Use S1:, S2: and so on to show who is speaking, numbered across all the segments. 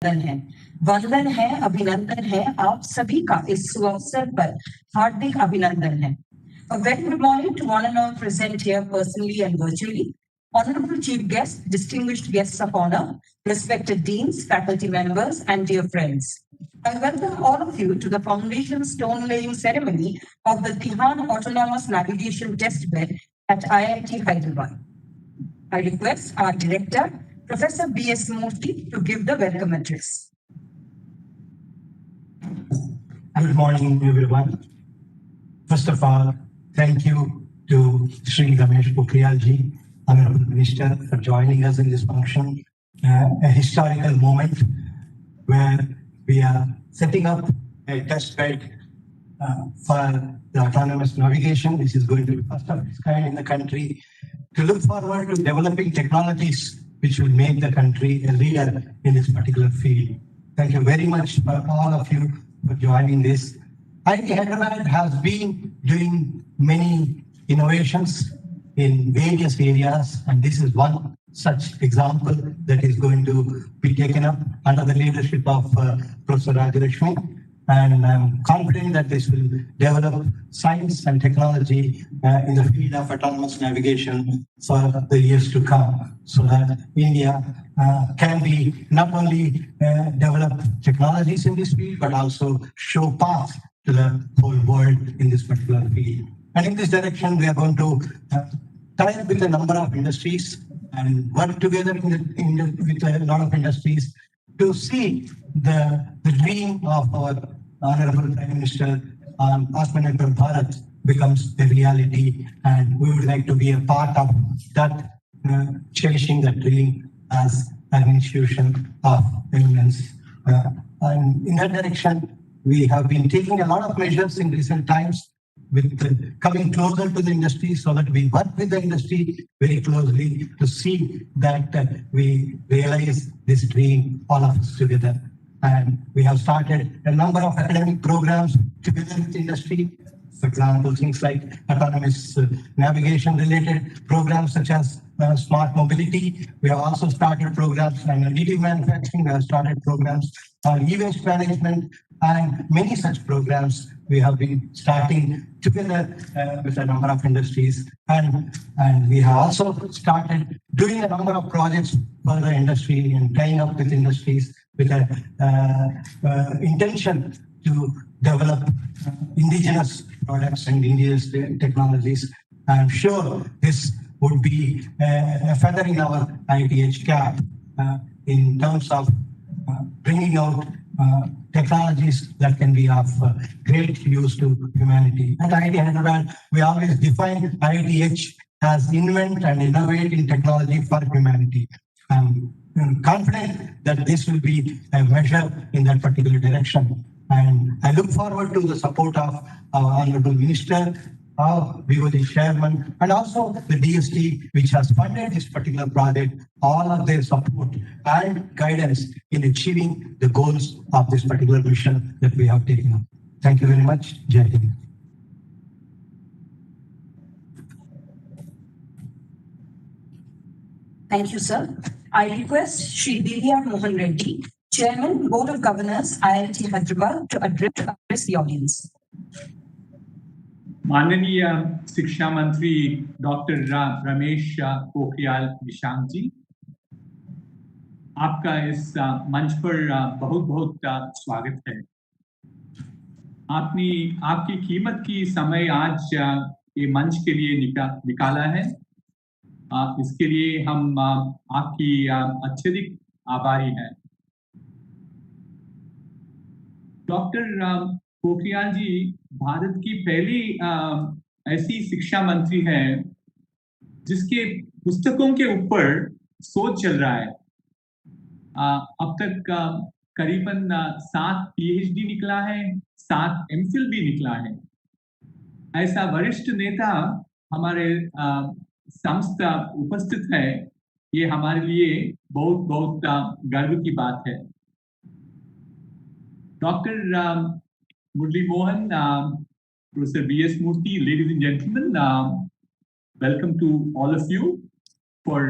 S1: है, वंदन है, अभिनंदन है, आप सभी का इस अवसर पर हार्दिक अभिनंदन है. A very good morning to one and all present here personally and virtually. Honorable Chief Guests, distinguished guests of honor, respected deans, faculty members, and dear friends. I welcome all of you to the foundation stone laying ceremony of the TiHAN Autonomous Navigation Testbed at IIT Hyderabad. I request our director, Professor B.S. Murthy, to give the welcome address.
S2: Good morning, everyone. First of all, thank you to Sri Ramesh Pokhriyalji, Honorable Minister, for joining us in this function. A historical moment where we are setting up a test bed for the autonomous navigation, which is going to be first of its kind in the country, to look forward to developing technologies which will make the country a leader in this particular field. Thank you very much for all of you for joining this. IIT Hyderabad has been doing many innovations in various areas, and this is one such example that is going to be taken up under the leadership of Professor Rajarashmi. And I'm confident that this will develop science and technology in the field of autonomous navigation for the years to come, so that India can be not only develop technologies in this field, but also show path to the whole world in this particular field. And in this direction, we are going to tie up with a number of industries and work together with a lot of industries to see the dream of our Honorable Prime Minister on Atmanirbhar Bharat becomes a reality, and we would like to be a part of that, cherishing that dream as an institution of eminence. And in that direction, we have been taking a lot of measures in recent times with coming closer to the industry, so that we work with the industry very closely to see that we realize this dream, all of us together. And we have started a number of academic programs together with industry. For example, things like autonomous navigation related programs such as smart mobility. We have also started programs on additive manufacturing. We have started programs on e-waste management, and many such programs we have been starting together with a number of industries. And we have also started doing a number of projects for the industry and tying up with industries with an intention to develop indigenous products and indigenous technologies. I'm sure this would be a feather in our IITH cap in terms of bringing out technologies that can be of great use to humanity. At IIT Hyderabad, we always define IITH as invent and innovate in technology for humanity. I'm confident that this will be a measure in that particular direction. And I look forward to the support of our Honorable Minister, our BOD Chairman, and also the DST, which has funded this particular project, all of their support and guidance in achieving the goals of this particular mission that we have taken up. Thank you very much. Jai Hind.
S1: Thank you, sir. I request Shri B.R. Mohan Reddy, Chairman, Board of Governors, IIT Hyderabad, to address the audience.
S3: माननीय शिक्षा मंत्री doctor Ramesh Pokhriyal Nishank जी, आपका इस मंच पर बहुत बहुत स्वागत है। आपकी कीमत की समय आज ये मंच के लिए निकाला है। इसके लिए हम आपकी अत्यधिक आभारी हैं। डॉक्टर पोखरियाल जी भारत की पहली ऐसी शिक्षा मंत्री हैं जिसके पुस्तकों के ऊपर शोध चल रहा है। अब तक करीबन 7 PhD निकला है, 7 MPhil भी निकला है। ऐसा वरिष्ठ नेता हमारे संस्था उपस्थित है, ये हमारे लिए बहुत बहुत गर्व की बात है। Doctor Murli Mohan, Professor B.S. Murthy, ladies and gentlemen, welcome to all of you for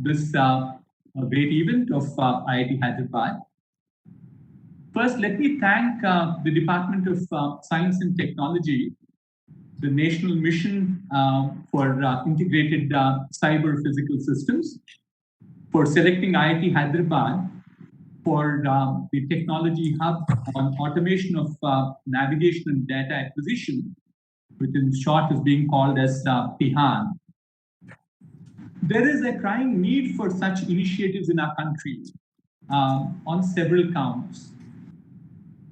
S3: this great event of IIT Hyderabad. First, let me thank the Department of Science and Technology, the National Mission for Integrated Cyber Physical Systems, for selecting IIT Hyderabad for the Technology Hub on Automation of Navigation and Data Acquisition, which in short is being called as TiHAN. There is a crying need for such initiatives in our country on several counts.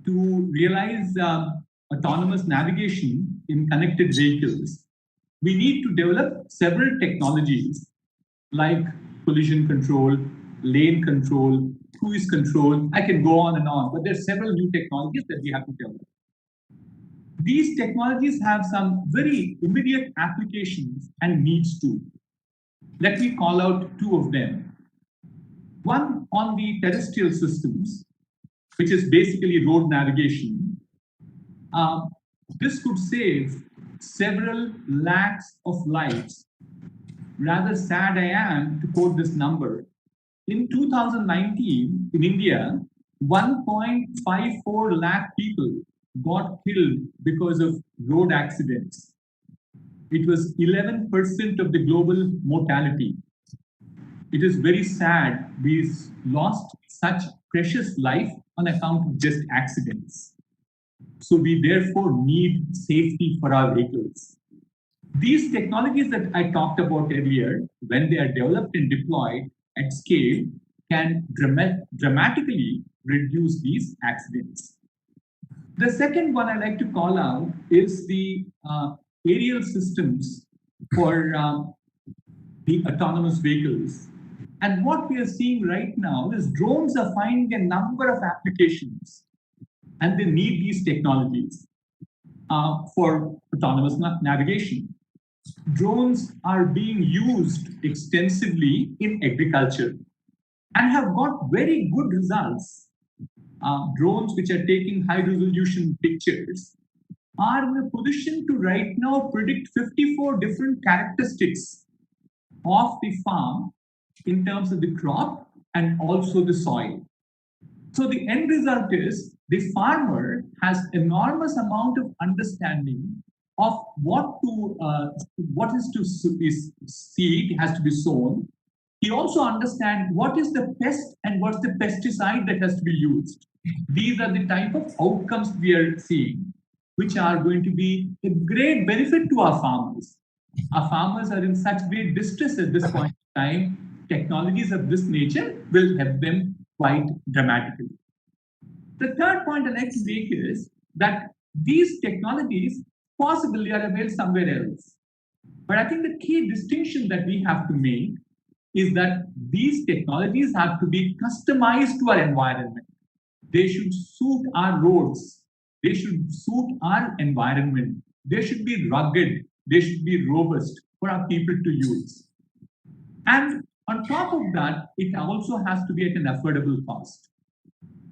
S3: To realize autonomous navigation in connected vehicles, we need to develop several technologies like collision control, lane control, cruise control. I can go on and on, but there are several new technologies that we have to develop. These technologies have some very immediate applications and needs too. Let me call out two of them. One on the terrestrial systems, which is basically road navigation. This could save several lakhs of lives. Rather sad I am to quote this number. In 2019, in India, 1.54 lakh people got killed because of road accidents. It was 11% of the global mortality. It is very sad we lost such precious life on account of just accidents. So we therefore need safety for our vehicles. These technologies that I talked about earlier, when they are developed and deployed at scale, can dramatically reduce these accidents. The second one I like to call out is the aerial systems for the autonomous vehicles. And what we are seeing right now is drones are finding a number of applications, and they need these technologies for autonomous navigation. Drones are being used extensively in agriculture and have got very good results. Drones which are taking high resolution pictures are in a position to right now predict 54 different characteristics of the farm in terms of the crop and also the soil. So the end result is the farmer has enormous amount of understanding of what is to be seed, has to be sown. He also understands what is the pest and what's the pesticide that has to be used. These are the type of outcomes we are seeing, which are going to be a great benefit to our farmers. Our farmers are in such great distress at this point in time. Technologies of this nature will help them quite dramatically. The third point I'd like to make is that these technologies possibly are available somewhere else. But I think the key distinction that we have to make is that these technologies have to be customized to our environment. They should suit our roads. They should suit our environment. They should be rugged. They should be robust for our people to use. And on top of that, it also has to be at an affordable cost.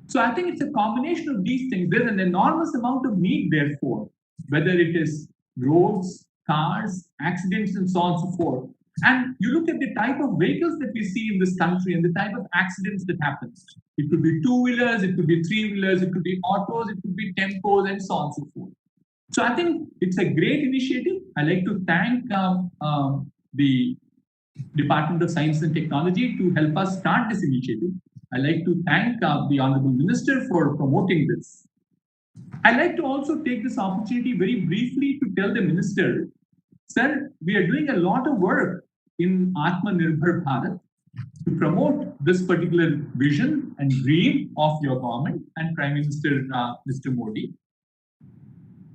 S3: So I think it's a combination of these things. There's an enormous amount of need, therefore, whether it is roads, cars, accidents, and so on and so forth. And you look at the type of vehicles that we see in this country and the type of accidents that happen. It could be two-wheelers, it could be three-wheelers, it could be autos, it could be tempos, and so on and so forth. So I think it's a great initiative. I'd like to thank the Department of Science and Technology to help us start this initiative. I'd like to thank the Honorable Minister for promoting this. I'd like to also take this opportunity very briefly to tell the Minister, sir, we are doing a lot of work in Atmanirbhar Bharat to promote this particular vision and dream of your government and Prime Minister Mr. Modi.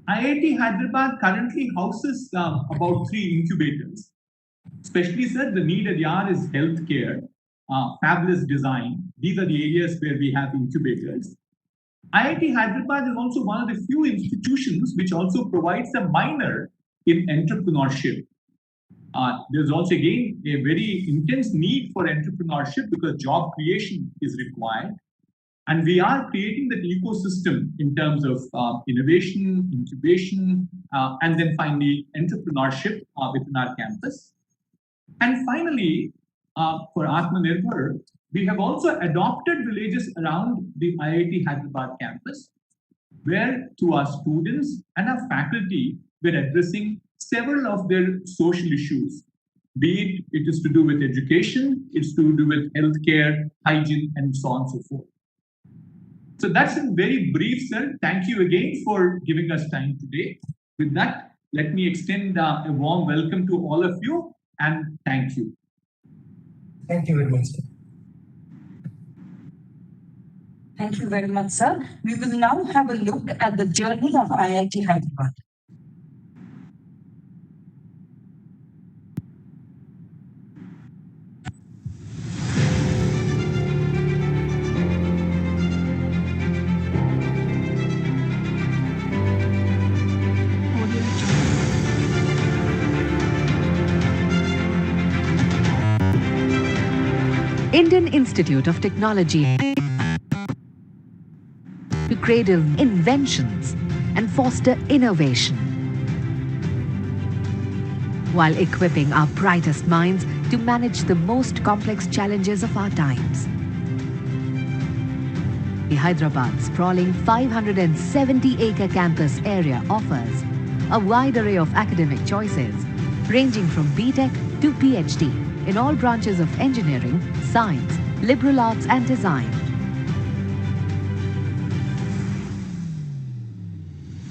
S3: IIT Hyderabad currently houses about 3 incubators. Especially, sir, the need at YAR is healthcare, fabulous design. These are the areas where we have incubators. IIT Hyderabad is also one of the few institutions which also provides a minor in entrepreneurship. There's also, again, a very intense need for entrepreneurship because job creation is required. And we are creating that ecosystem in terms of innovation, incubation, and then finally entrepreneurship within our campus. And finally, for Atmanirbhar, we have also adopted villages around the IIT Hyderabad campus, where to our students and our faculty, we're addressing several of their social issues, be it is to do with education, it's to do with healthcare, hygiene, and so on and so forth. So that's in very brief, sir. Thank you again for giving us time today. With that, let me extend a warm welcome to all of you and thank you.
S2: Thank you very much, sir.
S1: Thank you very much, sir. We will now have a look at the journey of IIT Hyderabad.
S4: Indian Institute of Technology to cradle inventions and foster innovation, while equipping our brightest minds to manage the most complex challenges of our times. The Hyderabad's sprawling 570-acre campus area offers a wide array of academic choices, ranging from BTech to PhD in all branches of engineering, science, liberal arts and design.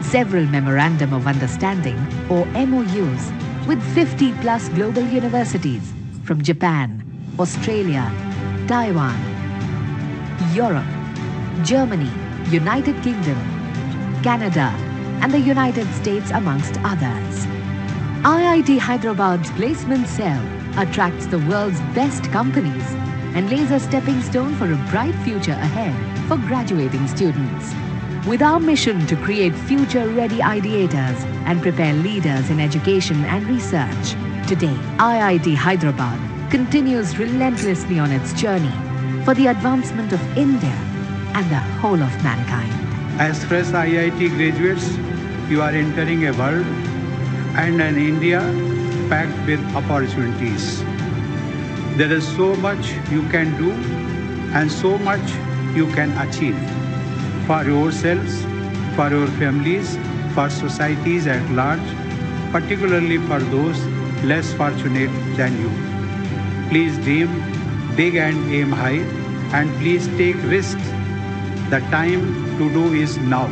S4: Several Memorandum of Understanding or MOUs with 50+ global universities from Japan, Australia, Taiwan, Europe, Germany, United Kingdom, Canada and the United States amongst others. IIT Hyderabad's placement cell attracts the world's best companies and lays a stepping stone for a bright future ahead for graduating students. With our mission to create future-ready ideators and prepare leaders in education and research, today IIT Hyderabad continues relentlessly on its journey for the advancement of India and the whole of mankind.
S5: As fresh IIT graduates, you are entering a world and an India packed with opportunities. There is so much you can do and so much you can achieve for yourselves, for your families, for societies at large, particularly for those less fortunate than you. Please dream big and aim high, and please take risks. The time to do is now.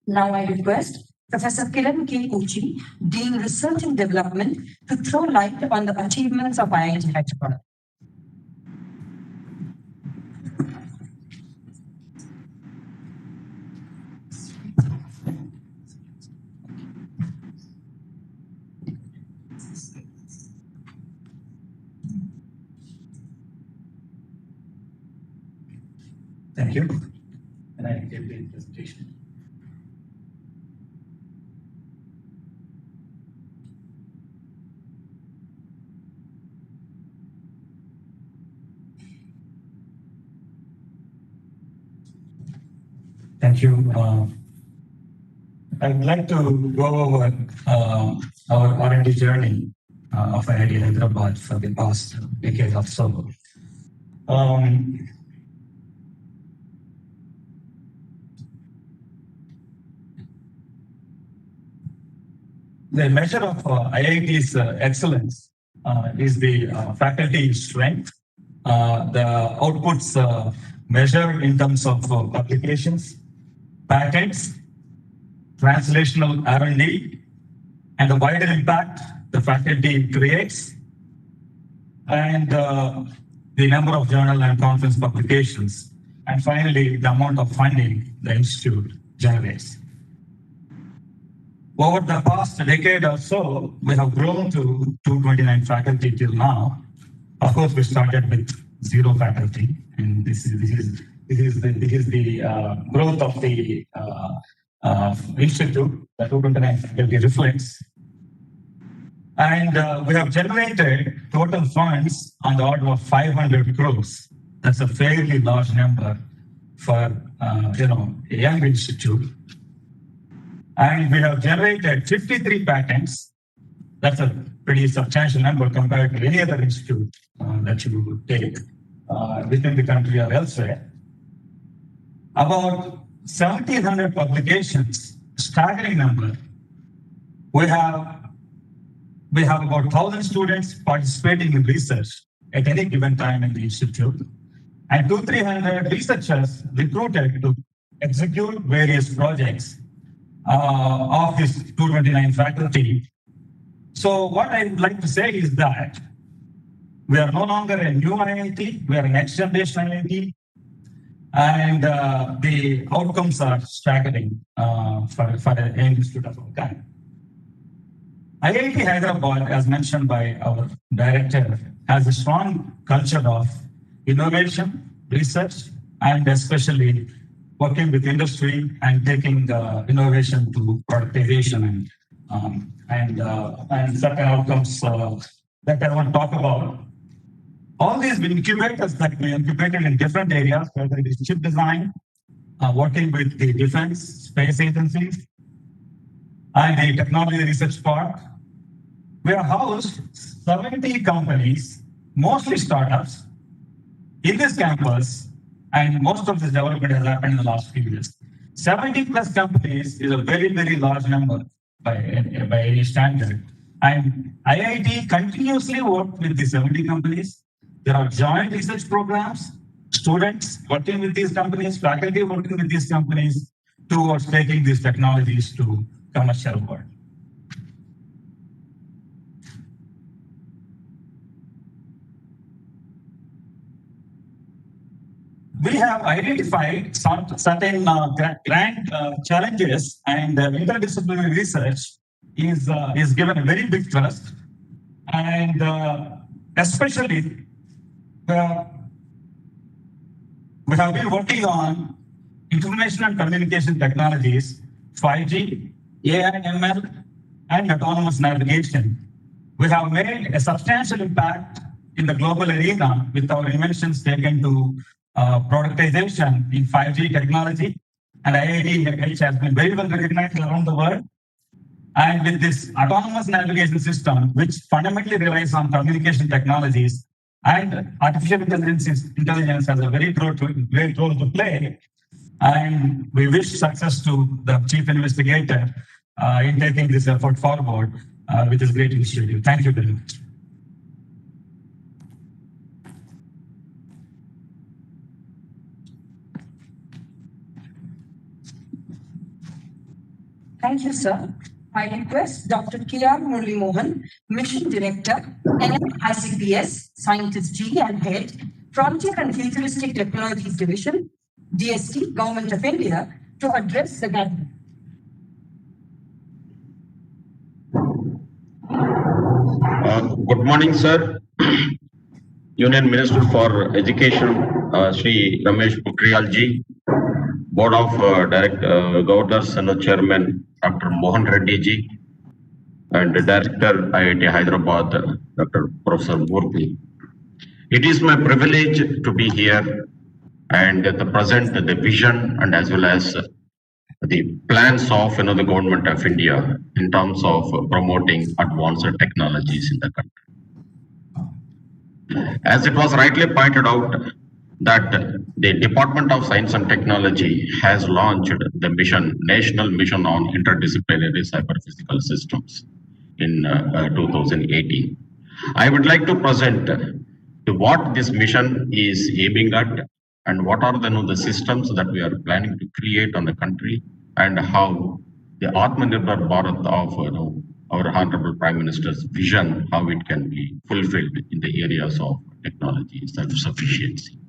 S1: Now I request Professor Kiran K. Uchi, Dean Research and Development, to throw light on the achievements of IIT Hyderabad.
S2: Thank you. And I give the presentation. Thank you. I'd like to go over our R&D journey of IIT Hyderabad for the past decade or so. The measure of IIT's excellence is the faculty strength. The outputs measured in terms of publications, patents, translational R&D, and the wider impact the faculty creates, and the number of journal and conference publications, and finally, the amount of funding the institute generates. Over the past decade or so, we have grown to 229 faculty till now. Of course, we started with 0 faculty, and this is the growth of the institute. The 229 faculty reflects, and we have generated total funds on the order of 500 crores. That's a fairly large number for a young institute.
S6: And we have generated 53 patents. That's a pretty substantial number compared to any other institute that you would take within the country or elsewhere. About 1,700 publications, staggering number. We have about 1,000 students participating in research at any given time in the institute, and 200-300 researchers recruited to execute various projects of this 229 faculty. So what I would like to say is that we are no longer a new IIT, we are a next generation IIT, and the outcomes are staggering for an institute of our kind. IIT Hyderabad, as mentioned by our director, has a strong culture of innovation, research, and especially working with industry and taking innovation to productization and certain outcomes that I want to talk about. All these incubators that we incubated in different areas, whether it is chip design, working with the defense, space agencies, and the technology research park, we have housed 70 companies, mostly startups, in this campus, and most of this development has happened in the last few years. 70 plus companies is a very, very large number by any standard. And IIT continuously works with the 70 companies. There are joint research programs, students working with these companies, faculty working with these companies towards taking these technologies to commercial world. We have identified certain grand challenges, and interdisciplinary research is given a very big thrust, and especially we have been working on information and communication technologies, 5G, AI, ML, and autonomous navigation. We have made a substantial impact in the global arena with our inventions taken to productization in 5G technology, and IIT has been very well recognized around the world. And with this autonomous navigation system, which fundamentally relies on communication technologies, and artificial intelligence has a very great role to play. And we wish success to the chief investigator in taking this effort forward with this great initiative. Thank you very much.
S1: Thank you, sir. I request Dr. K.R. Murli Mohan, Mission Director, NMICPS, Scientist G and Head, Frontier and Futuristic Technologies Division, DST, Government of India, to address the gathering.
S7: Good morning, sir. Union Minister for Education, Shri Ramesh Pokhriyal ji, Board of Governors and Chairman, Dr. Mohan Reddy ji, and Director, IIT Hyderabad, Dr. Professor Murthy. It is my privilege to be here and to present the vision and as well as the plans of the Government of India in terms of promoting advanced technologies in the country. As it was rightly pointed out, that the Department of Science and Technology has launched the National Mission on Interdisciplinary Cyber-Physical Systems in 2018. I would like to present what this mission is aiming at and what are the systems that we are planning to create on the country, and how the Atmanirbhar Bharat of our Honorable Prime Minister's vision, how it can be fulfilled in the areas of technology self-sufficiency.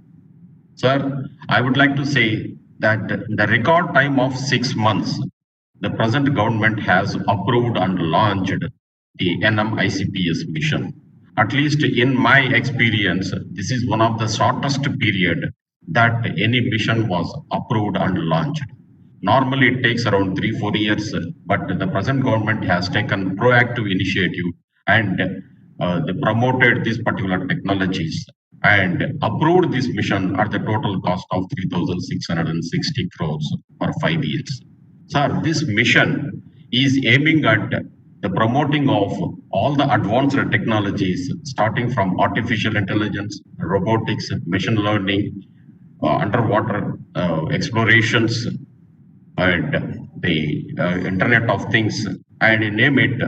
S7: Sir, I would like to say that the record time of 6 months, the present government has approved and launched the NMICPS mission. At least in my experience, this is one of the shortest period that any mission was approved and launched. Normally it takes around 3-4 years, but the present government has taken proactive initiative and they promoted these particular technologies and approved this mission at the total cost of 3,660 crores for 5 years. Sir, this mission is aiming at the promoting of all the advanced technologies, starting from artificial intelligence, robotics, machine learning, underwater explorations, and the Internet of Things, and name it,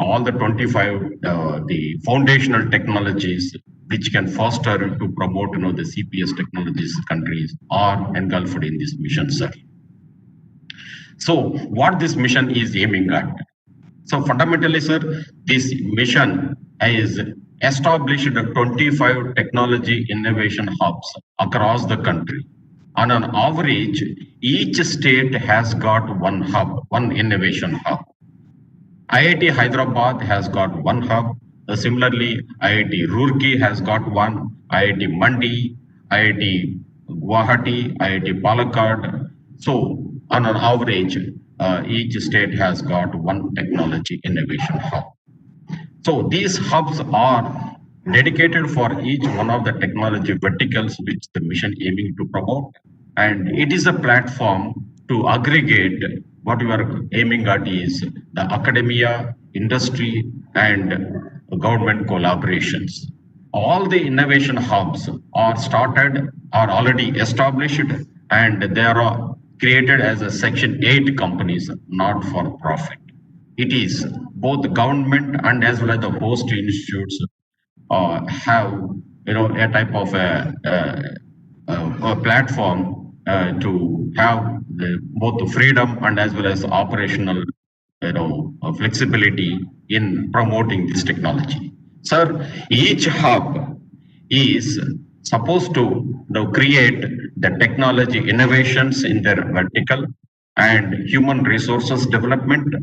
S7: all the 25 the foundational technologies which can foster to promote the CPS technologies countries are engulfed in this mission, sir. So what this mission is aiming at? So fundamentally, sir, this mission is established 25 technology innovation hubs across the country. On an average, each state has got one hub, one innovation hub. IIT Hyderabad has got one hub. Similarly, IIT Roorkee has got one, IIT Mandi, IIT Guwahati, IIT Palakkad. So on an average, each state has got one technology innovation hub. So these hubs are dedicated for each one of the technology verticals which the mission aiming to promote. And it is a platform to aggregate what we are aiming at is the academia, industry, and government collaborations. All the innovation hubs are already established, and they are created as a Section 8 companies, not for profit. It is both government and as well as the host institutes have a type of a platform to have both the freedom and as well as operational flexibility in promoting this technology. Sir, each hub is supposed to create the technology innovations in their vertical and human resources development.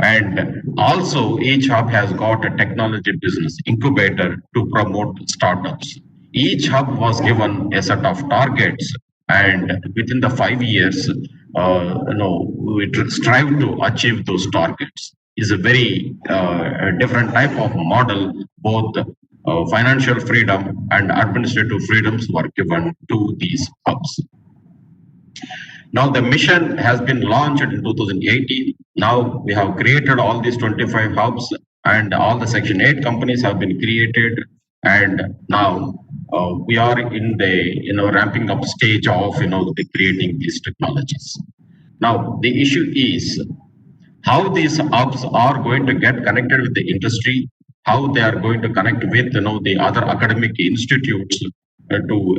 S7: And also each hub has got a technology business incubator to promote startups. Each hub was given a set of targets, and within the 5 years, we strive to achieve those targets. Is a very different type of model. Both financial freedom and administrative freedoms were given to these hubs. Now the mission has been launched in 2018. Now we have created all these 25 hubs, and all the Section 8 companies have been created. And now we are in the ramping up stage of creating these technologies. Now the issue is how these hubs are going to get connected with the industry, how they are going to connect with the other academic institutes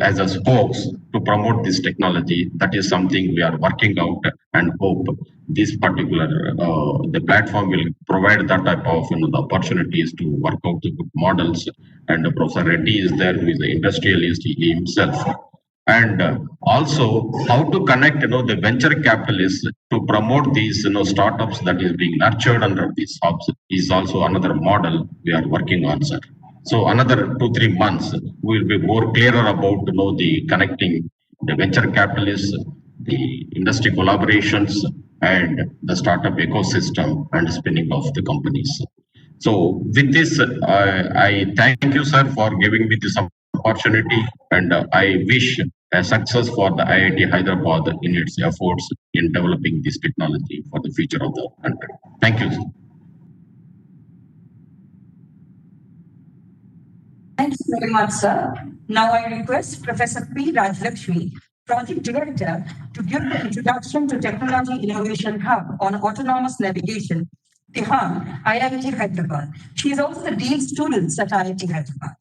S7: as a spokes to promote this technology. That is something we are working out, and hope this particular the platform will provide that type of the opportunities to work out the good models. And Professor Reddy is there, who is the industrialist himself. And also how to connect the venture capitalists to promote these startups that is being nurtured under these hubs is also another model we are working on, sir. So another 2-3 months we will be more clearer about the connecting the venture capitalists, the industry collaborations, and the startup ecosystem and spinning of the companies. So with this, I thank you, sir, for giving me this opportunity, and I wish a success for the IIT Hyderabad in its efforts in developing this technology for the future of the country. Thank you, sir.
S1: Thanks very much, sir. Now I request Professor P. Rajlakshmi, Project Director, to give the introduction to Technology Innovation Hub on Autonomous Navigation, TiHAN, IIT Hyderabad. She is also the Dean Students at IIT Hyderabad.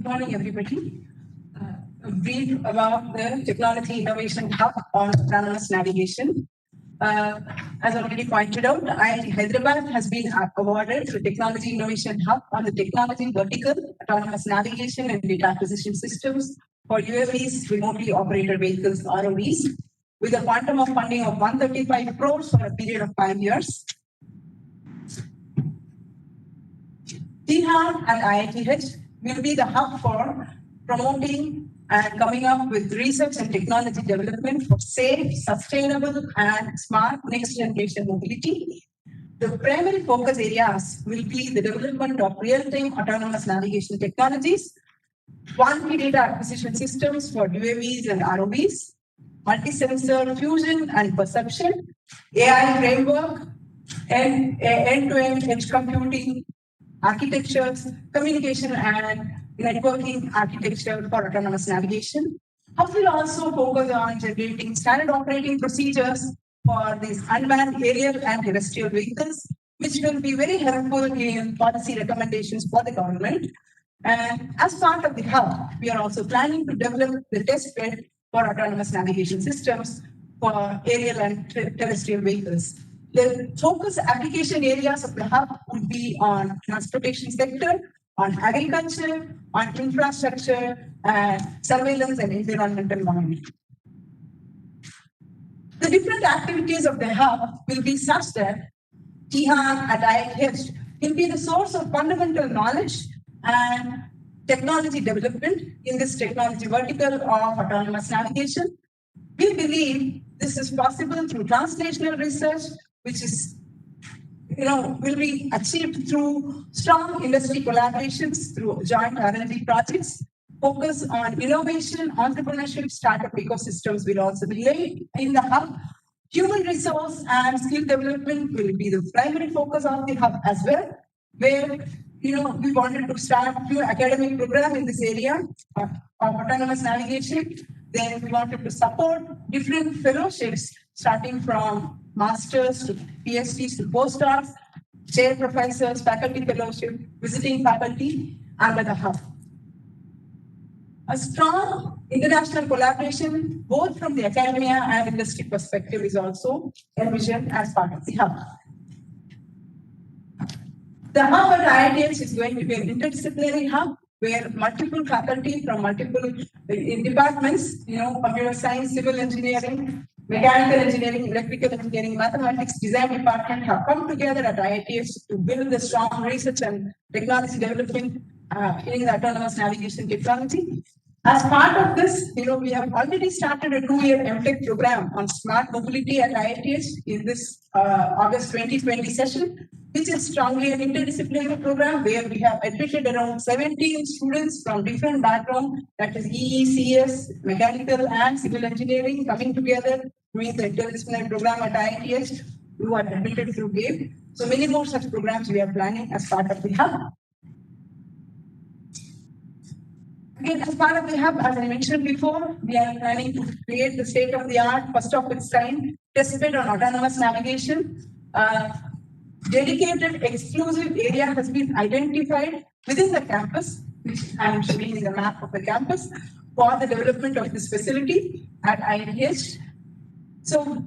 S8: Good morning, everybody. A brief about the Technology Innovation Hub on Autonomous Navigation. As already pointed out, IIT Hyderabad has been awarded the Technology Innovation Hub on the technology vertical, autonomous navigation and data acquisition systems for UAVs, remotely operated vehicles, ROVs, with a quantum of funding of 135 crores for a period of 5 years. TiHAN and IIT will be the hub for promoting and coming up with research and technology development for safe, sustainable, and smart next generation mobility. The primary focus areas will be the development of real-time autonomous navigation technologies, quantity data acquisition systems for UAVs and ROVs, multi-sensor fusion and perception, AI framework, and end-to-end edge computing architectures, communication and networking architecture for autonomous navigation. Hub will also focus on generating standard operating procedures for these unmanned aerial and terrestrial vehicles, which will be very helpful in policy recommendations for the government. And as part of the hub, we are also planning to develop the test bed for autonomous navigation systems for aerial and terrestrial vehicles. The focus application areas of the hub would be on transportation sector, on agriculture, on infrastructure, and surveillance and environmental monitoring. The different activities of the hub will be such that TiHAN at IIT will be the source of fundamental knowledge and technology development in this technology vertical of autonomous navigation. We believe this is possible through translational research, which is, will be achieved through strong industry collaborations through joint R&D projects. Focus on innovation, entrepreneurship, startup ecosystems will also be laid in the hub. Human resource and skill development will be the primary focus of the hub as well, where we wanted to start a new academic program in this area of autonomous navigation. Then we wanted to support different fellowships, starting from masters to PhDs to postdocs, chair professors, faculty fellowship, visiting faculty under the hub. A strong international collaboration, both from the academia and industry perspective, is also envisioned as part of the hub. The hub at IIT is going to be an interdisciplinary hub where multiple faculty from multiple departments, computer science, civil engineering, mechanical engineering, electrical engineering, mathematics, design department have come together at IIT to build the strong research and technology development in the autonomous navigation technology. As part of this, we have already started a 2-year MTech program on smart mobility at IIT in this August 2020 session, which is strongly an interdisciplinary program where we have admitted around 17 students from different backgrounds, that is EE, CS, mechanical and civil engineering, coming together doing the interdisciplinary program at IIT who are admitted through GAVE. So many more such programs we are planning as part of the hub. Again, as part of the hub, as I mentioned before, we are planning to create the state-of-the-art, first of its kind, testbed on autonomous navigation. Dedicated exclusive area has been identified within the campus, which I am showing in the map of the campus, for the development of this facility at IIT. So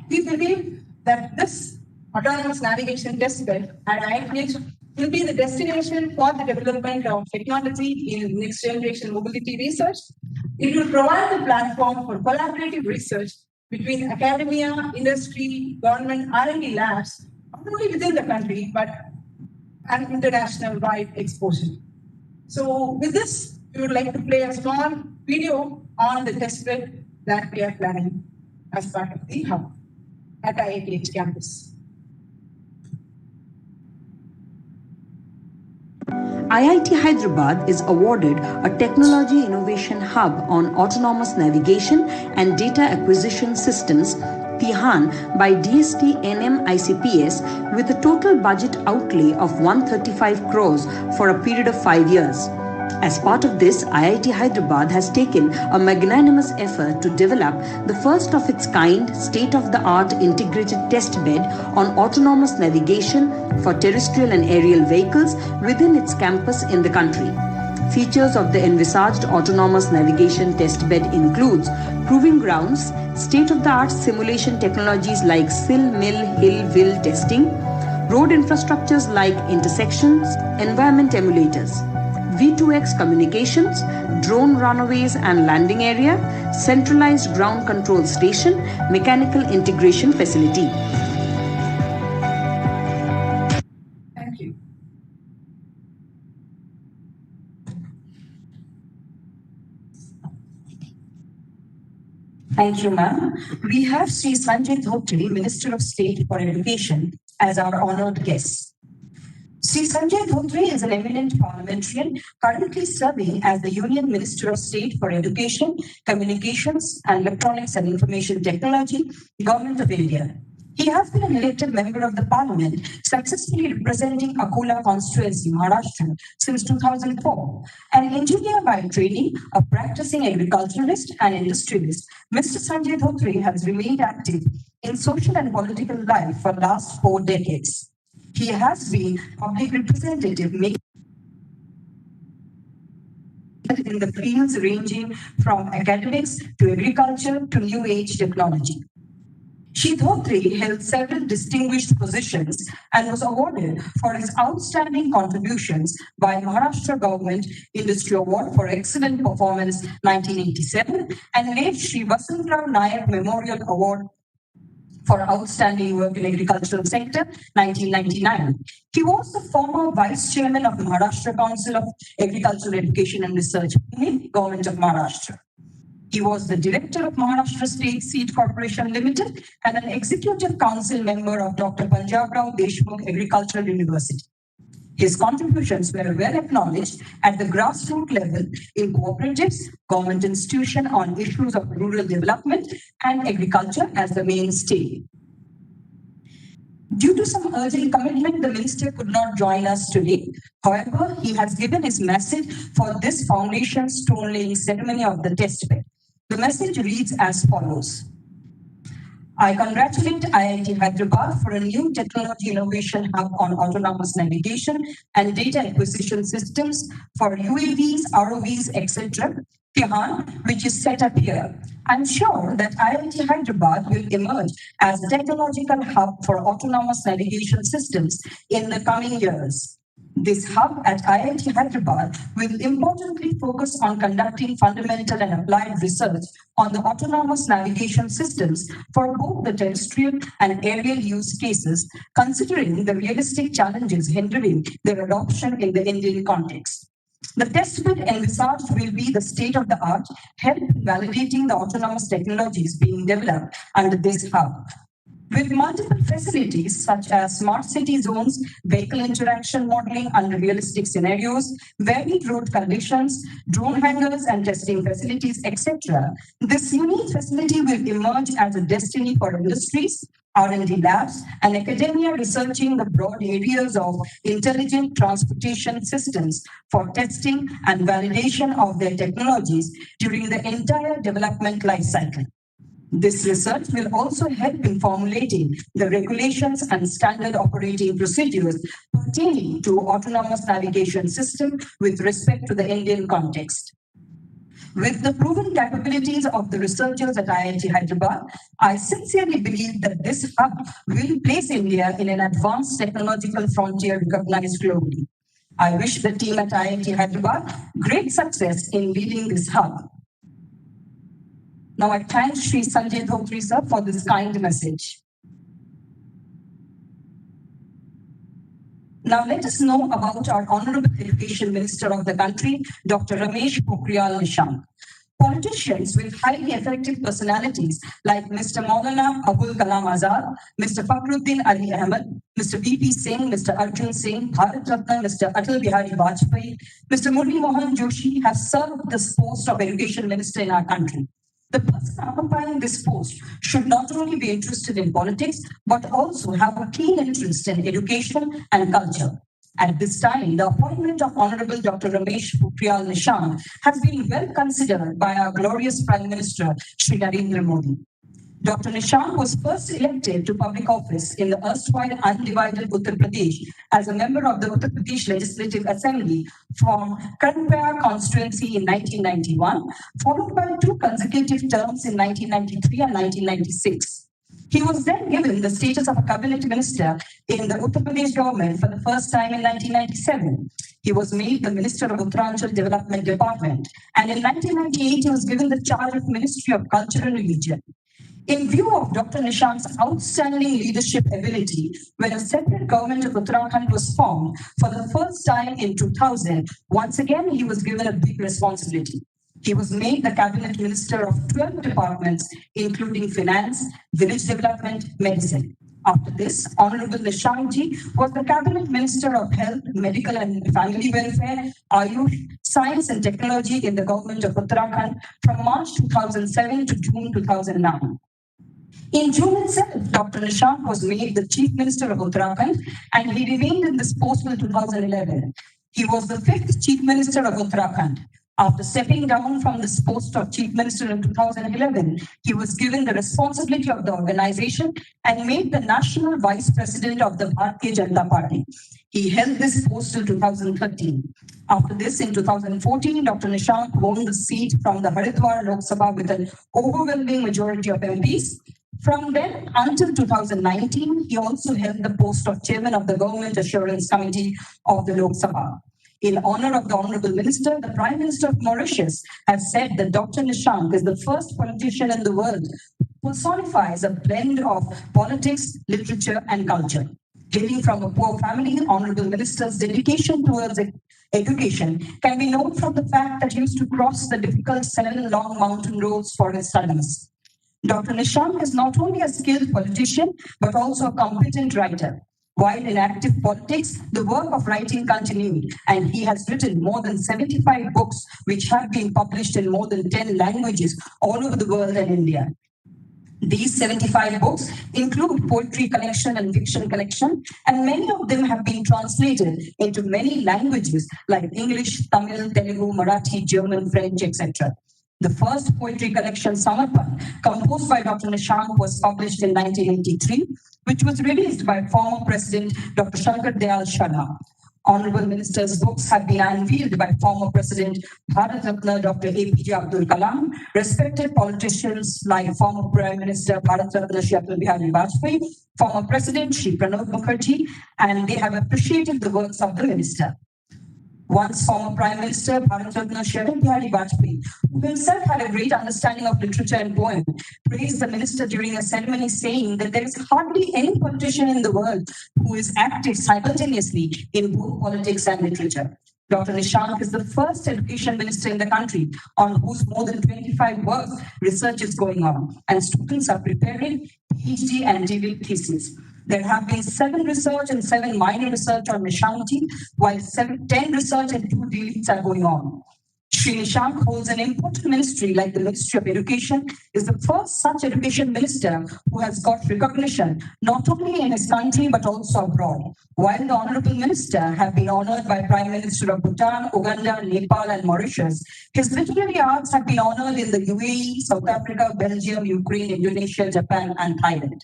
S8: we believe that this autonomous navigation testbed at IIT will be the destination for the development of technology in next generation mobility research. It will provide the platform for collaborative research between academia, industry, government, R&D labs, not only within the country, but an international wide exposure. So with this, we would like to play a small video on the testbed that we are planning as part of the hub at IIT campus.
S9: IIT Hyderabad is awarded a Technology Innovation Hub on Autonomous Navigation and Data Acquisition Systems TiHAN by DST NM ICPS with a total budget outlay of 135 crores for a period of 5 years. As part of this, IIT Hyderabad has taken a magnanimous effort to develop the first of its kind state-of-the-art integrated testbed on autonomous navigation for terrestrial and aerial vehicles within its campus in the country. Features of the envisaged autonomous navigation testbed includes proving grounds, state-of-the-art simulation technologies like sill, mill, hill, will testing, road infrastructures like intersections, environment emulators, V2X communications, drone runways and landing area, centralized ground control station, mechanical integration facility.
S8: Thank you.
S1: Thank you, ma'am. We have Sri Sanjay Dhotri, Minister of State for Education, as our honored guest. Sri Sanjay Dhotri is an eminent parliamentarian currently serving as the Union Minister of State for Education, Communications and Electronics and Information Technology, Government of India. He has been an elected member of the parliament, successfully representing Akola constituency, Maharashtra, since 2004. An engineer by training, a practicing agriculturalist and industrialist, Mr. Sanjay Dhotri has remained active in social and political life for the last 4 decades. He has been public representative in the fields ranging from academics to agriculture to new age technology. Shri Dhotri held several distinguished positions and was awarded for his outstanding contributions by Maharashtra Government Industry Award for Excellent Performance 1987 and late Shri Vasantrao Nayak Memorial Award for outstanding work in agricultural sector, 1999. He was the former Vice Chairman of the Maharashtra Council of Agricultural Education and Research, Government of Maharashtra. He was the Director of Maharashtra State Seed Corporation Limited and an Executive Council member of Dr. Punjabrao Deshmukh Agricultural University. His contributions were well acknowledged at the grassroots level in cooperatives, government institutions on issues of rural development and agriculture as the mainstay. Due to some urgent commitment, the minister could not join us today. However, he has given his message for this foundation stone laying ceremony of the testbed. The message reads as follows. I congratulate IIT Hyderabad for a new technology innovation hub on autonomous navigation and data acquisition systems for UAVs, ROVs, etc., TiHAN, which is set up here. I'm sure that IIT Hyderabad will emerge as a technological hub for autonomous navigation systems in the coming years. This hub at IIT Hyderabad will importantly focus on conducting fundamental and applied research on the autonomous navigation systems for both the terrestrial and aerial use cases, considering the realistic challenges hindering their adoption in the Indian context. The testbed envisaged will be the state-of-the-art, help validating the autonomous technologies being developed under this hub. With multiple facilities such as smart city zones, vehicle interaction modeling under realistic scenarios, varied road conditions, drone hangars and testing facilities, etc., this unique facility will emerge as a destiny for industries, R&D labs, and academia researching the broad areas of intelligent transportation systems for testing and validation of their technologies during the entire development life cycle. This research will also help in formulating the regulations and standard operating procedures pertaining to autonomous navigation system with respect to the Indian context. With the proven capabilities of the researchers at IIT Hyderabad, I sincerely believe that this hub will place India in an advanced technological frontier recognized globally. I wish the team at IIT Hyderabad great success in leading this hub. Now I thank Shri Sanjay Dhotri sir for this kind message. Now let us know about our Honorable Education Minister of the country, Dr. Ramesh Pokhriyal Nishank. Politicians with highly effective personalities like Mr. Maulana Abul Kalam Azad, Mr. Fakhruddin Ali Ahmed, Mr. V.P. Singh, Mr. Arjun Singh, Bharat Ratna, Mr. Atal Bihari Vajpayee, Mr. Murli Mohan Joshi have served this post of Education Minister in our country. The person occupying this post should not only be interested in politics, but also have a keen interest in education and culture. At this time, the appointment of Honorable Dr. Ramesh Pokhriyal Nishank has been well considered by our glorious Prime Minister, Shri Narendra Modi. Dr. Nishank was first elected to public office in the erstwhile undivided Uttar Pradesh as a member of the Uttar Pradesh Legislative Assembly from Karnpur constituency in 1991, followed by 2 consecutive terms in 1993 and 1996. He was then given the status of a cabinet minister in the Uttar Pradesh government for the first time in 1997. He was made the Minister of Uttaranchal Development Department, and in 1998 he was given the charge of Ministry of Culture and Religion. In view of Dr. Nishank's outstanding leadership ability, when a separate government of Uttarakhand was formed for the first time in 2000, once again he was given a big responsibility. He was made the cabinet minister of 12 departments, including finance, village development, medicine. After this, Honorable Nishankji was the cabinet minister of health, medical and family welfare, Ayush, science and technology in the government of Uttarakhand from March 2007 to June 2009. In June itself, Dr. Nishank was made the Chief Minister of Uttarakhand and he remained in this post till 2011. He was the 5th Chief Minister of Uttarakhand. After stepping down from this post of Chief Minister in 2011, he was given the responsibility of the organization and made the National Vice President of the Bharatiya Janata Party. He held this post till 2013. After this, in 2014, Dr. Nishank won the seat from the Haridwar Lok Sabha with an overwhelming majority of MPs. From then until 2019, he also held the post of Chairman of the Government Assurance Committee of the Lok Sabha. In honor of the Honorable Minister, the Prime Minister of Mauritius has said that Dr. Nishank is the first politician in the world who personifies a blend of politics, literature, and culture. Hailing from a poor family, Honorable Minister's dedication towards education can be known from the fact that he used to cross the difficult 7 long mountain roads for his studies. Dr. Nishank is not only a skilled politician, but also a competent writer. While in active politics, the work of writing continued, and he has written more than 75 books, which have been published in more than 10 languages all over the world and India. These 75 books include poetry collection and fiction collection, and many of them have been translated into many languages like English, Tamil, Telugu, Marathi, German, French, etc. The first poetry collection, Samarpan, composed by Dr. Nishank, was published in 1983, which was released by former President Dr. Shankar Dayal Sharma. Honorable Minister's books have been unveiled by former President Bharat Ratna Dr. APJ Abdul Kalam, respected politicians like former Prime Minister Bharat Ratna Shri Atal Bihari Vajpayee, former President Shri Pranab Mukherjee, and they have appreciated the works of the minister. Once former Prime Minister Bharat Ratna Shri Atal Bihari Vajpayee, who himself had a great understanding of literature and poem, praised the minister during a ceremony, saying that there is hardly any politician in the world who is active simultaneously in both politics and literature. Dr. Nishank is the first education minister in the country on whose more than 25 works research is going on, and students are preparing PhD and DPhil theses. There have been 7 research and 7 minor research on Nishank, while 10 research and 2 DPhils are going on. Shri Nishank holds an important ministry like the Ministry of Education, is the first such education minister who has got recognition not only in his country but also abroad. While the Honorable Minister have been honored by Prime Minister of Bhutan, Uganda, Nepal and Mauritius, his literary arts have been honored in the UAE, South Africa, Belgium, Ukraine, Indonesia, Japan and Thailand.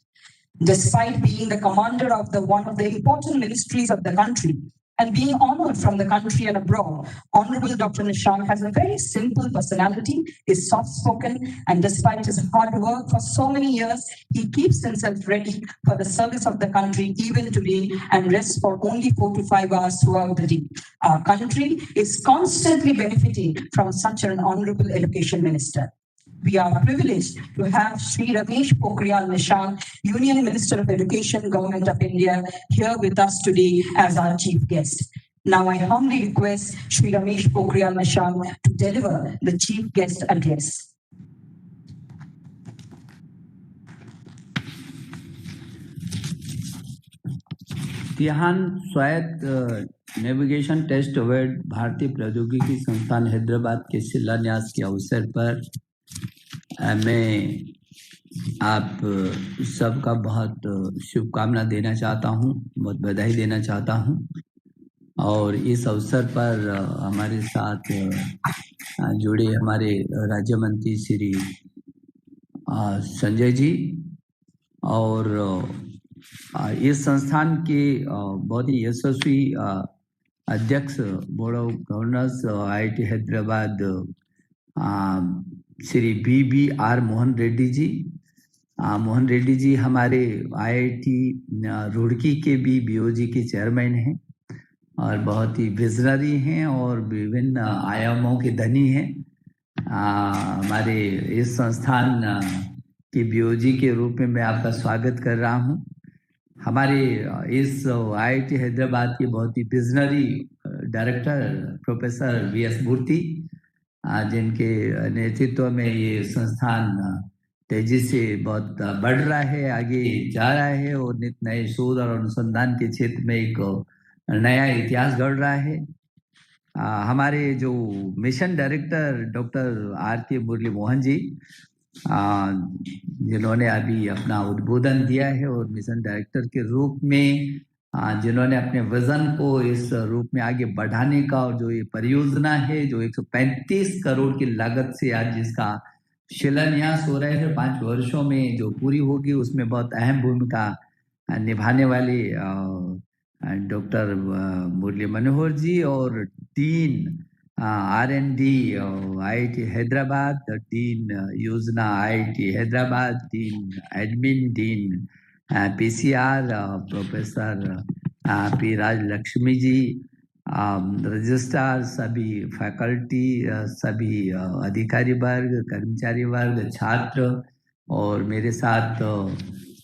S1: Despite being the commander of one of the important ministries of the country and being honored from the country and abroad, Honorable Dr. Nishank has a very simple personality, is soft-spoken, and despite his hard work for so many years, he keeps himself ready for the service of the country even today and rests for only 4 to 5 hours throughout the day. Our country is constantly benefiting from such an honorable education minister. We are privileged to have Sri Ramesh Pokhriyal Nishank, Union Minister of Education, Government of India, here with us today as our chief guest. Now I humbly request Sri Ramesh Pokhriyal Nishank to deliver the chief guest address.
S10: TiHAN स्वायत्त navigation test award भारतीय प्रौद्योगिकी संस्थान हैदराबाद के शिलान्यास के अवसर पर मैं आप सबका बहुत शुभकामना देना चाहता हूं, बहुत बधाई देना चाहता हूं। और इस अवसर पर हमारे साथ जुड़े हमारे राज्य मंत्री श्री संजय जी और इस संस्थान के बहुत ही यशस्वी अध्यक्ष board of governors IIT Hyderabad Shri BBR Mohan Reddy ji. Mohan Reddy ji हमारे IIT रुड़की के भी BOG के चेयरमैन हैं और बहुत ही विजनरी हैं और विभिन्न आयामों के धनी हैं। हमारे इस संस्थान के BOG के रूप में मैं आपका स्वागत कर रहा हूं। हमारे इस IIT हैदराबाद के बहुत ही विजनरी डायरेक्टर प्रोफेसर VS मूर्ति जिनके नेतृत्व में ये संस्थान तेजी से बहुत बढ़ रहा है, आगे जा रहा है और नित नए शोध और अनुसंधान के क्षेत्र में एक नया इतिहास गढ़ रहा है। हमारे जो मिशन डायरेक्टर डॉक्टर आर.के. मुरली मोहन जी, जिन्होंने अभी अपना उद्बोधन दिया है और मिशन डायरेक्टर के रूप में जिन्होंने अपने विजन को इस रूप में आगे बढ़ाने का, और जो ये परियोजना है जो 135 करोड़ की लागत से आज जिसका शिलान्यास हो रहा है 5 वर्षों में जो पूरी होगी, उसमें बहुत अहम भूमिका निभाने वाले डॉक्टर मुरली मनोहर जी और dean R&D IIT Hyderabad, dean योजना IIT Hyderabad, dean admin, dean PCR professor P Rajalakshmi ji, registrar, सभी फैकल्टी, सभी अधिकारी वर्ग, कर्मचारी वर्ग, छात्र और मेरे साथ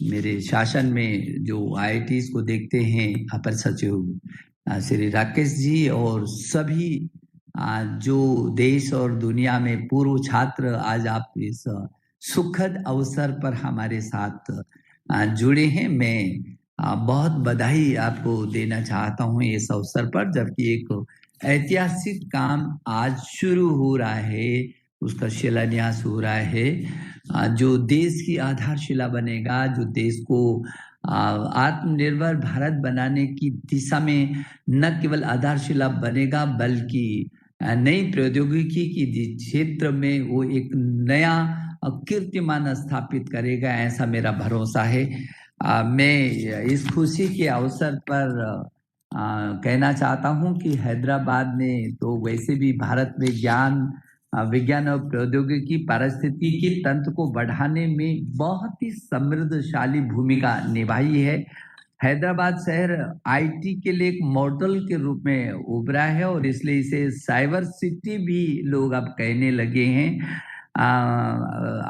S10: मेरे शासन में जो IITs को देखते हैं अपर सचिव श्री राकेश जी और सभी जो देश और दुनिया में पूर्व छात्र आज आप इस सुखद अवसर पर हमारे साथ जुड़े हैं। मैं बहुत बधाई आपको देना चाहता हूं इस अवसर पर, जबकि एक ऐतिहासिक काम आज शुरू हो रहा है, उसका शिलान्यास हो रहा है, जो देश की आधारशिला बनेगा, जो देश को आत्मनिर्भर भारत बनाने की दिशा में न केवल आधारशिला बनेगा बल्कि नई प्रौद्योगिकी के क्षेत्र में वो एक नया कीर्तिमान स्थापित करेगा, ऐसा मेरा भरोसा है। मैं इस खुशी के अवसर पर कहना चाहता हूं कि हैदराबाद ने तो वैसे भी भारत में ज्ञान, विज्ञान और प्रौद्योगिकी पारिस्थितिकी तंत्र को बढ़ाने में बहुत ही समृद्धशाली भूमिका निभाई है। हैदराबाद शहर IT के लिए एक मॉडल के रूप में उभरा है और इसलिए इसे साइबर सिटी भी लोग अब कहने लगे हैं।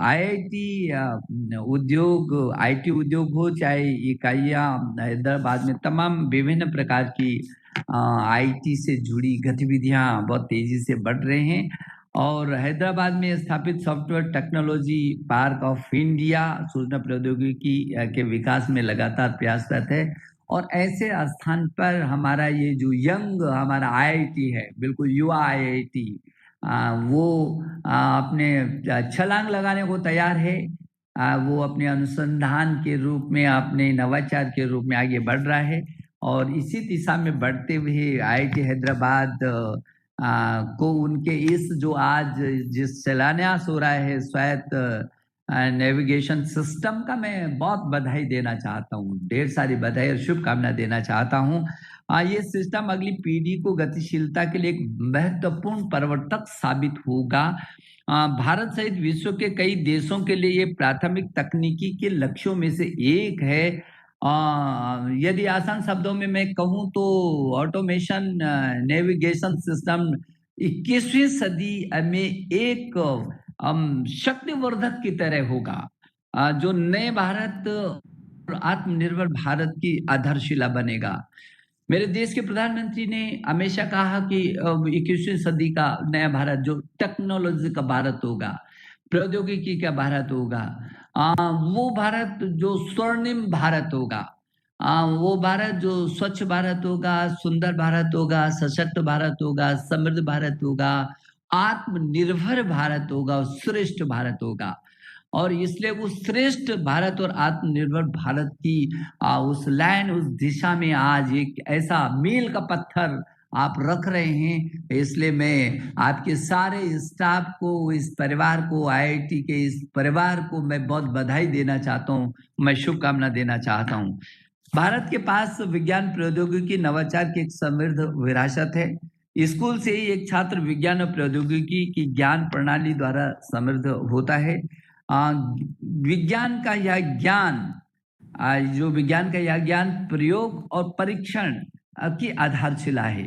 S10: IIT उद्योग, IT उद्योग हो चाहे इकाइयाँ हैदराबाद में तमाम विभिन्न प्रकार की IT से जुड़ी गतिविधियाँ बहुत तेजी से बढ़ रहे हैं और हैदराबाद में स्थापित software technology park of India सूचना प्रौद्योगिकी के विकास में लगातार प्रयासरत है और ऐसे स्थान पर हमारा ये जो यंग हमारा IIT है, बिल्कुल युवा IIT, वो अपने छलांग लगाने को तैयार है। वो अपने अनुसंधान के रूप में, अपने नवाचार के रूप में आगे बढ़ रहा है और इसी दिशा में बढ़ते हुए IIT हैदराबाद को उनके इस जो आज जिस शिलान्यास हो रहा है स्वायत्त नेविगेशन सिस्टम का मैं बहुत बधाई देना चाहता हूँ, ढेर सारी बधाई और शुभकामना देना चाहता हूँ। ये सिस्टम अगली पीढ़ी को गतिशीलता के लिए एक महत्वपूर्ण प्रवर्तक साबित होगा। भारत सहित विश्व के कई देशों के लिए ये प्राथमिक तकनीकी के लक्ष्यों में से एक है। यदि आसान शब्दों में मैं कहूँ तो ऑटोमेशन नेविगेशन सिस्टम 21वीं सदी में एक शक्तिवर्धक की तरह होगा जो नए भारत और आत्मनिर्भर भारत की आधारशिला बनेगा। मेरे देश के प्रधानमंत्री ने हमेशा कहा कि 21वीं सदी का नया भारत जो टेक्नोलॉजी का भारत होगा, प्रौद्योगिकी का भारत होगा, वो भारत जो स्वर्णिम भारत होगा, वो भारत जो स्वच्छ भारत होगा, सुंदर भारत होगा, सशक्त भारत होगा, समृद्ध भारत होगा, आत्मनिर्भर भारत होगा, श्रेष्ठ भारत होगा। और इसलिए उस श्रेष्ठ भारत और आत्मनिर्भर भारत की उस लाइन, उस दिशा में आज एक ऐसा मील का पत्थर आप रख रहे हैं। इसलिए मैं आपके सारे स्टाफ को, इस परिवार को, IIT के इस परिवार को मैं बहुत बधाई देना चाहता हूँ, मैं शुभकामना देना चाहता हूँ। भारत के पास विज्ञान प्रौद्योगिकी नवाचार की एक समृद्ध विरासत है। स्कूल से ही एक छात्र विज्ञान और प्रौद्योगिकी की ज्ञान प्रणाली द्वारा समृद्ध होता है। विज्ञान का यह ज्ञान, जो विज्ञान का यह ज्ञान प्रयोग और परीक्षण की आधारशिला है,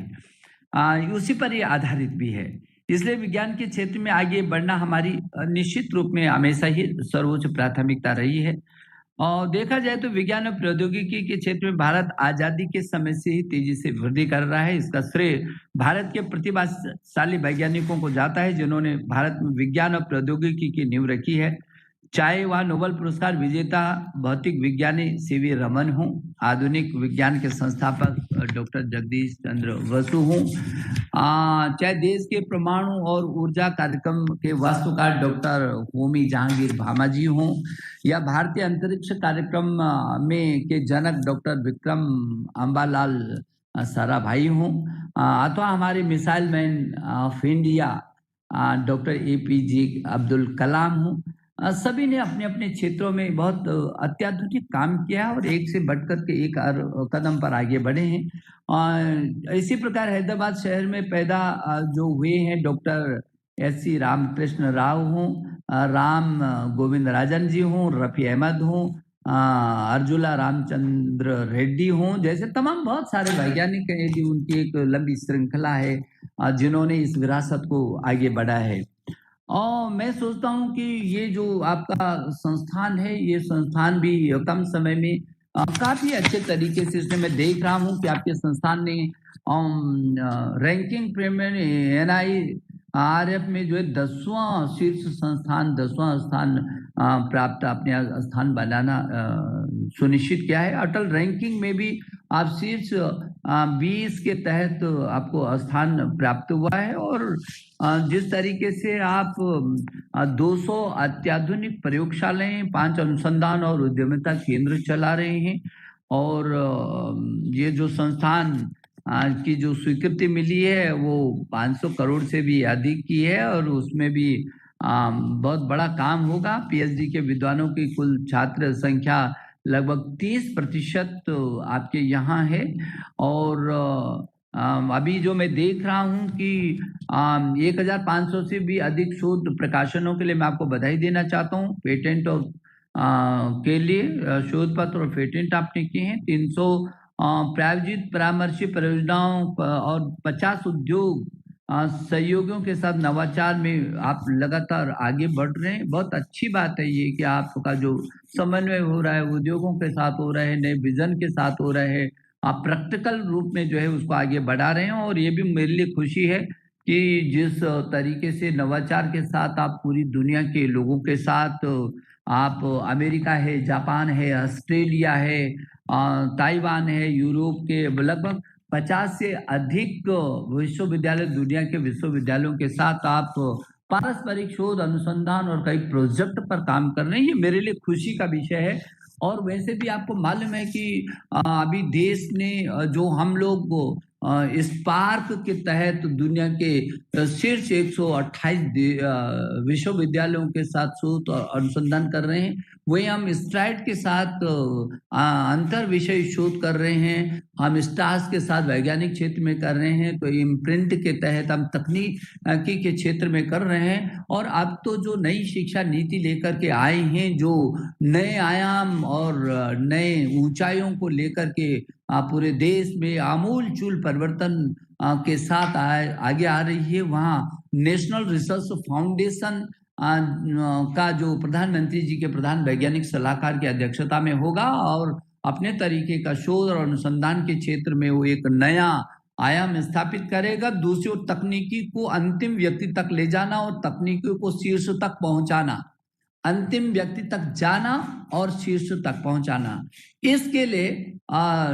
S10: उसी पर यह आधारित भी है। इसलिए विज्ञान के क्षेत्र में आगे बढ़ना हमारी निश्चित रूप में हमेशा ही सर्वोच्च प्राथमिकता रही है। और देखा जाए तो विज्ञान और प्रौद्योगिकी के क्षेत्र में भारत आजादी के समय से ही तेजी से वृद्धि कर रहा है। इसका श्रेय भारत के प्रतिभाशाली वैज्ञानिकों को जाता है, जिन्होंने भारत में विज्ञान और प्रौद्योगिकी की नींव रखी है। चाहे वह नोबेल पुरस्कार विजेता भौतिक विज्ञानी सीवी रमन हों, आधुनिक विज्ञान के संस्थापक डॉक्टर जगदीश चंद्र बसु हों, चाहे देश के परमाणु और ऊर्जा कार्यक्रम के वास्तुकार डॉक्टर होमी जहांगीर भामा जी हों, या भारतीय अंतरिक्ष कार्यक्रम में के जनक डॉक्टर विक्रम अंबालाल साराभाई हों, अथवा हमारे missile man of India doctor APJ Abdul Kalam हों, सभी ने अपने अपने क्षेत्रों में बहुत अत्याधुनिक काम किया है और एक से बढ़कर के एक कदम पर आगे बढ़े हैं। इसी प्रकार हैदराबाद शहर में पैदा जो हुए हैं डॉक्टर SC रामकृष्ण राव हों, राम गोविंद राजन जी हों, रफ़ी अहमद हों, अर्जुला रामचंद्र रेड्डी हों, जैसे तमाम बहुत सारे वैज्ञानिक हैं, यदि उनकी एक लंबी श्रृंखला है जिन्होंने इस विरासत को आगे बढ़ा है। और मैं सोचता हूं कि ये जो आपका संस्थान है, ये संस्थान भी कम समय में काफी अच्छे तरीके से, इसमें मैं देख रहा हूं कि आपके संस्थान ने रैंकिंग प्रीमियर NIRF में जो है 10वां शीर्ष संस्थान 10वां स्थान प्राप्त अपने स्थान बनाना सुनिश्चित किया है। अटल रैंकिंग में भी आप शीर्ष 20 के तहत आपको स्थान प्राप्त हुआ है और जिस तरीके से आप 200 अत्याधुनिक प्रयोगशालाएं, 5 अनुसंधान और उद्यमिता केंद्र चला रहे हैं और ये जो संस्थान की जो स्वीकृति मिली है वो 500 करोड़ से भी अधिक की है और उसमें भी बहुत बड़ा काम होगा। PhD के विद्वानों की कुल छात्र संख्या लगभग 30% आपके यहाँ है और अभी जो मैं देख रहा हूँ कि 1500 से भी अधिक शोध प्रकाशनों के लिए मैं आपको बधाई देना चाहता हूँ। पेटेंट और के लिए शोध पत्र और पेटेंट आपने किए हैं। 300 प्रायोजित परामर्शी परियोजनाओं और 50 उद्योग सहयोगियों के साथ नवाचार में आप लगातार आगे बढ़ रहे हैं। बहुत अच्छी बात है ये कि आपका जो समन्वय हो रहा है उद्योगों के साथ हो रहा है, नए विजन के साथ हो रहा है, आप प्रैक्टिकल रूप में जो है उसको आगे बढ़ा रहे हैं और ये भी मेरे लिए खुशी है कि जिस तरीके से नवाचार के साथ आप पूरी दुनिया के लोगों के साथ, आप अमेरिका है, जापान है, ऑस्ट्रेलिया है, ताइवान है, यूरोप के लगभग 50 से अधिक विश्वविद्यालय, दुनिया के विश्वविद्यालयों के साथ आप पारस्परिक शोध, अनुसंधान और कई प्रोजेक्ट पर काम कर रहे हैं। ये मेरे लिए खुशी का विषय है। और वैसे भी आपको मालूम है कि अभी देश ने जो हम लोग स्पार्क के तहत दुनिया के शीर्ष 128 विश्वविद्यालयों के साथ शोध और अनुसंधान कर रहे हैं, वही हम स्ट्राइड के साथ अंतर विषय शोध कर रहे हैं, हम स्टार्स के साथ वैज्ञानिक क्षेत्र में कर रहे हैं, तो इम्प्रिंट के तहत हम तकनीकी के क्षेत्र में कर रहे हैं। और अब तो जो नई शिक्षा नीति लेकर के आए हैं, जो नए आयाम और नए ऊंचाइयों को लेकर के पूरे देश में आमूल चूल परिवर्तन के साथ आगे आ रही है, वहाँ नेशनल रिसर्च फाउंडेशन का जो प्रधानमंत्री जी के प्रधान वैज्ञानिक सलाहकार की अध्यक्षता में होगा और अपने तरीके का शोध और अनुसंधान के क्षेत्र में वो एक नया आयाम स्थापित करेगा। दूसरी ओर तकनीकी को अंतिम व्यक्ति तक ले जाना और तकनीकी को शीर्ष तक पहुंचाना, अंतिम व्यक्ति तक जाना और शीर्ष तक पहुंचाना, इसके लिए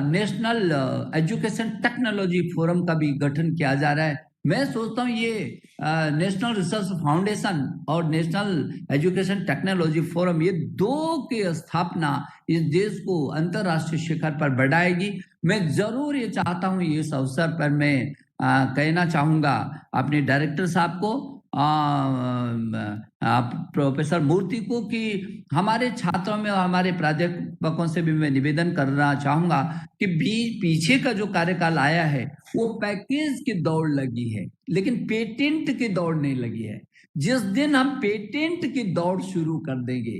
S10: नेशनल एजुकेशन टेक्नोलॉजी फोरम का भी गठन किया जा रहा है। मैं सोचता हूँ ये नेशनल रिसर्च फाउंडेशन और नेशनल एजुकेशन टेक्नोलॉजी फोरम, ये दो की स्थापना इस देश को अंतर्राष्ट्रीय शिखर पर बढ़ाएगी। मैं जरूर ये चाहता हूँ, इस अवसर पर मैं कहना चाहूँगा अपने डायरेक्टर साहब को, प्रोफेसर मूर्ति को, कि हमारे छात्रों में और हमारे प्राध्यापकों से भी मैं निवेदन करना चाहूँगा कि पीछे का जो कार्यकाल आया है वो पैकेज की दौड़ लगी है, लेकिन पेटेंट की दौड़ नहीं लगी है। जिस दिन हम पेटेंट की दौड़ शुरू कर देंगे,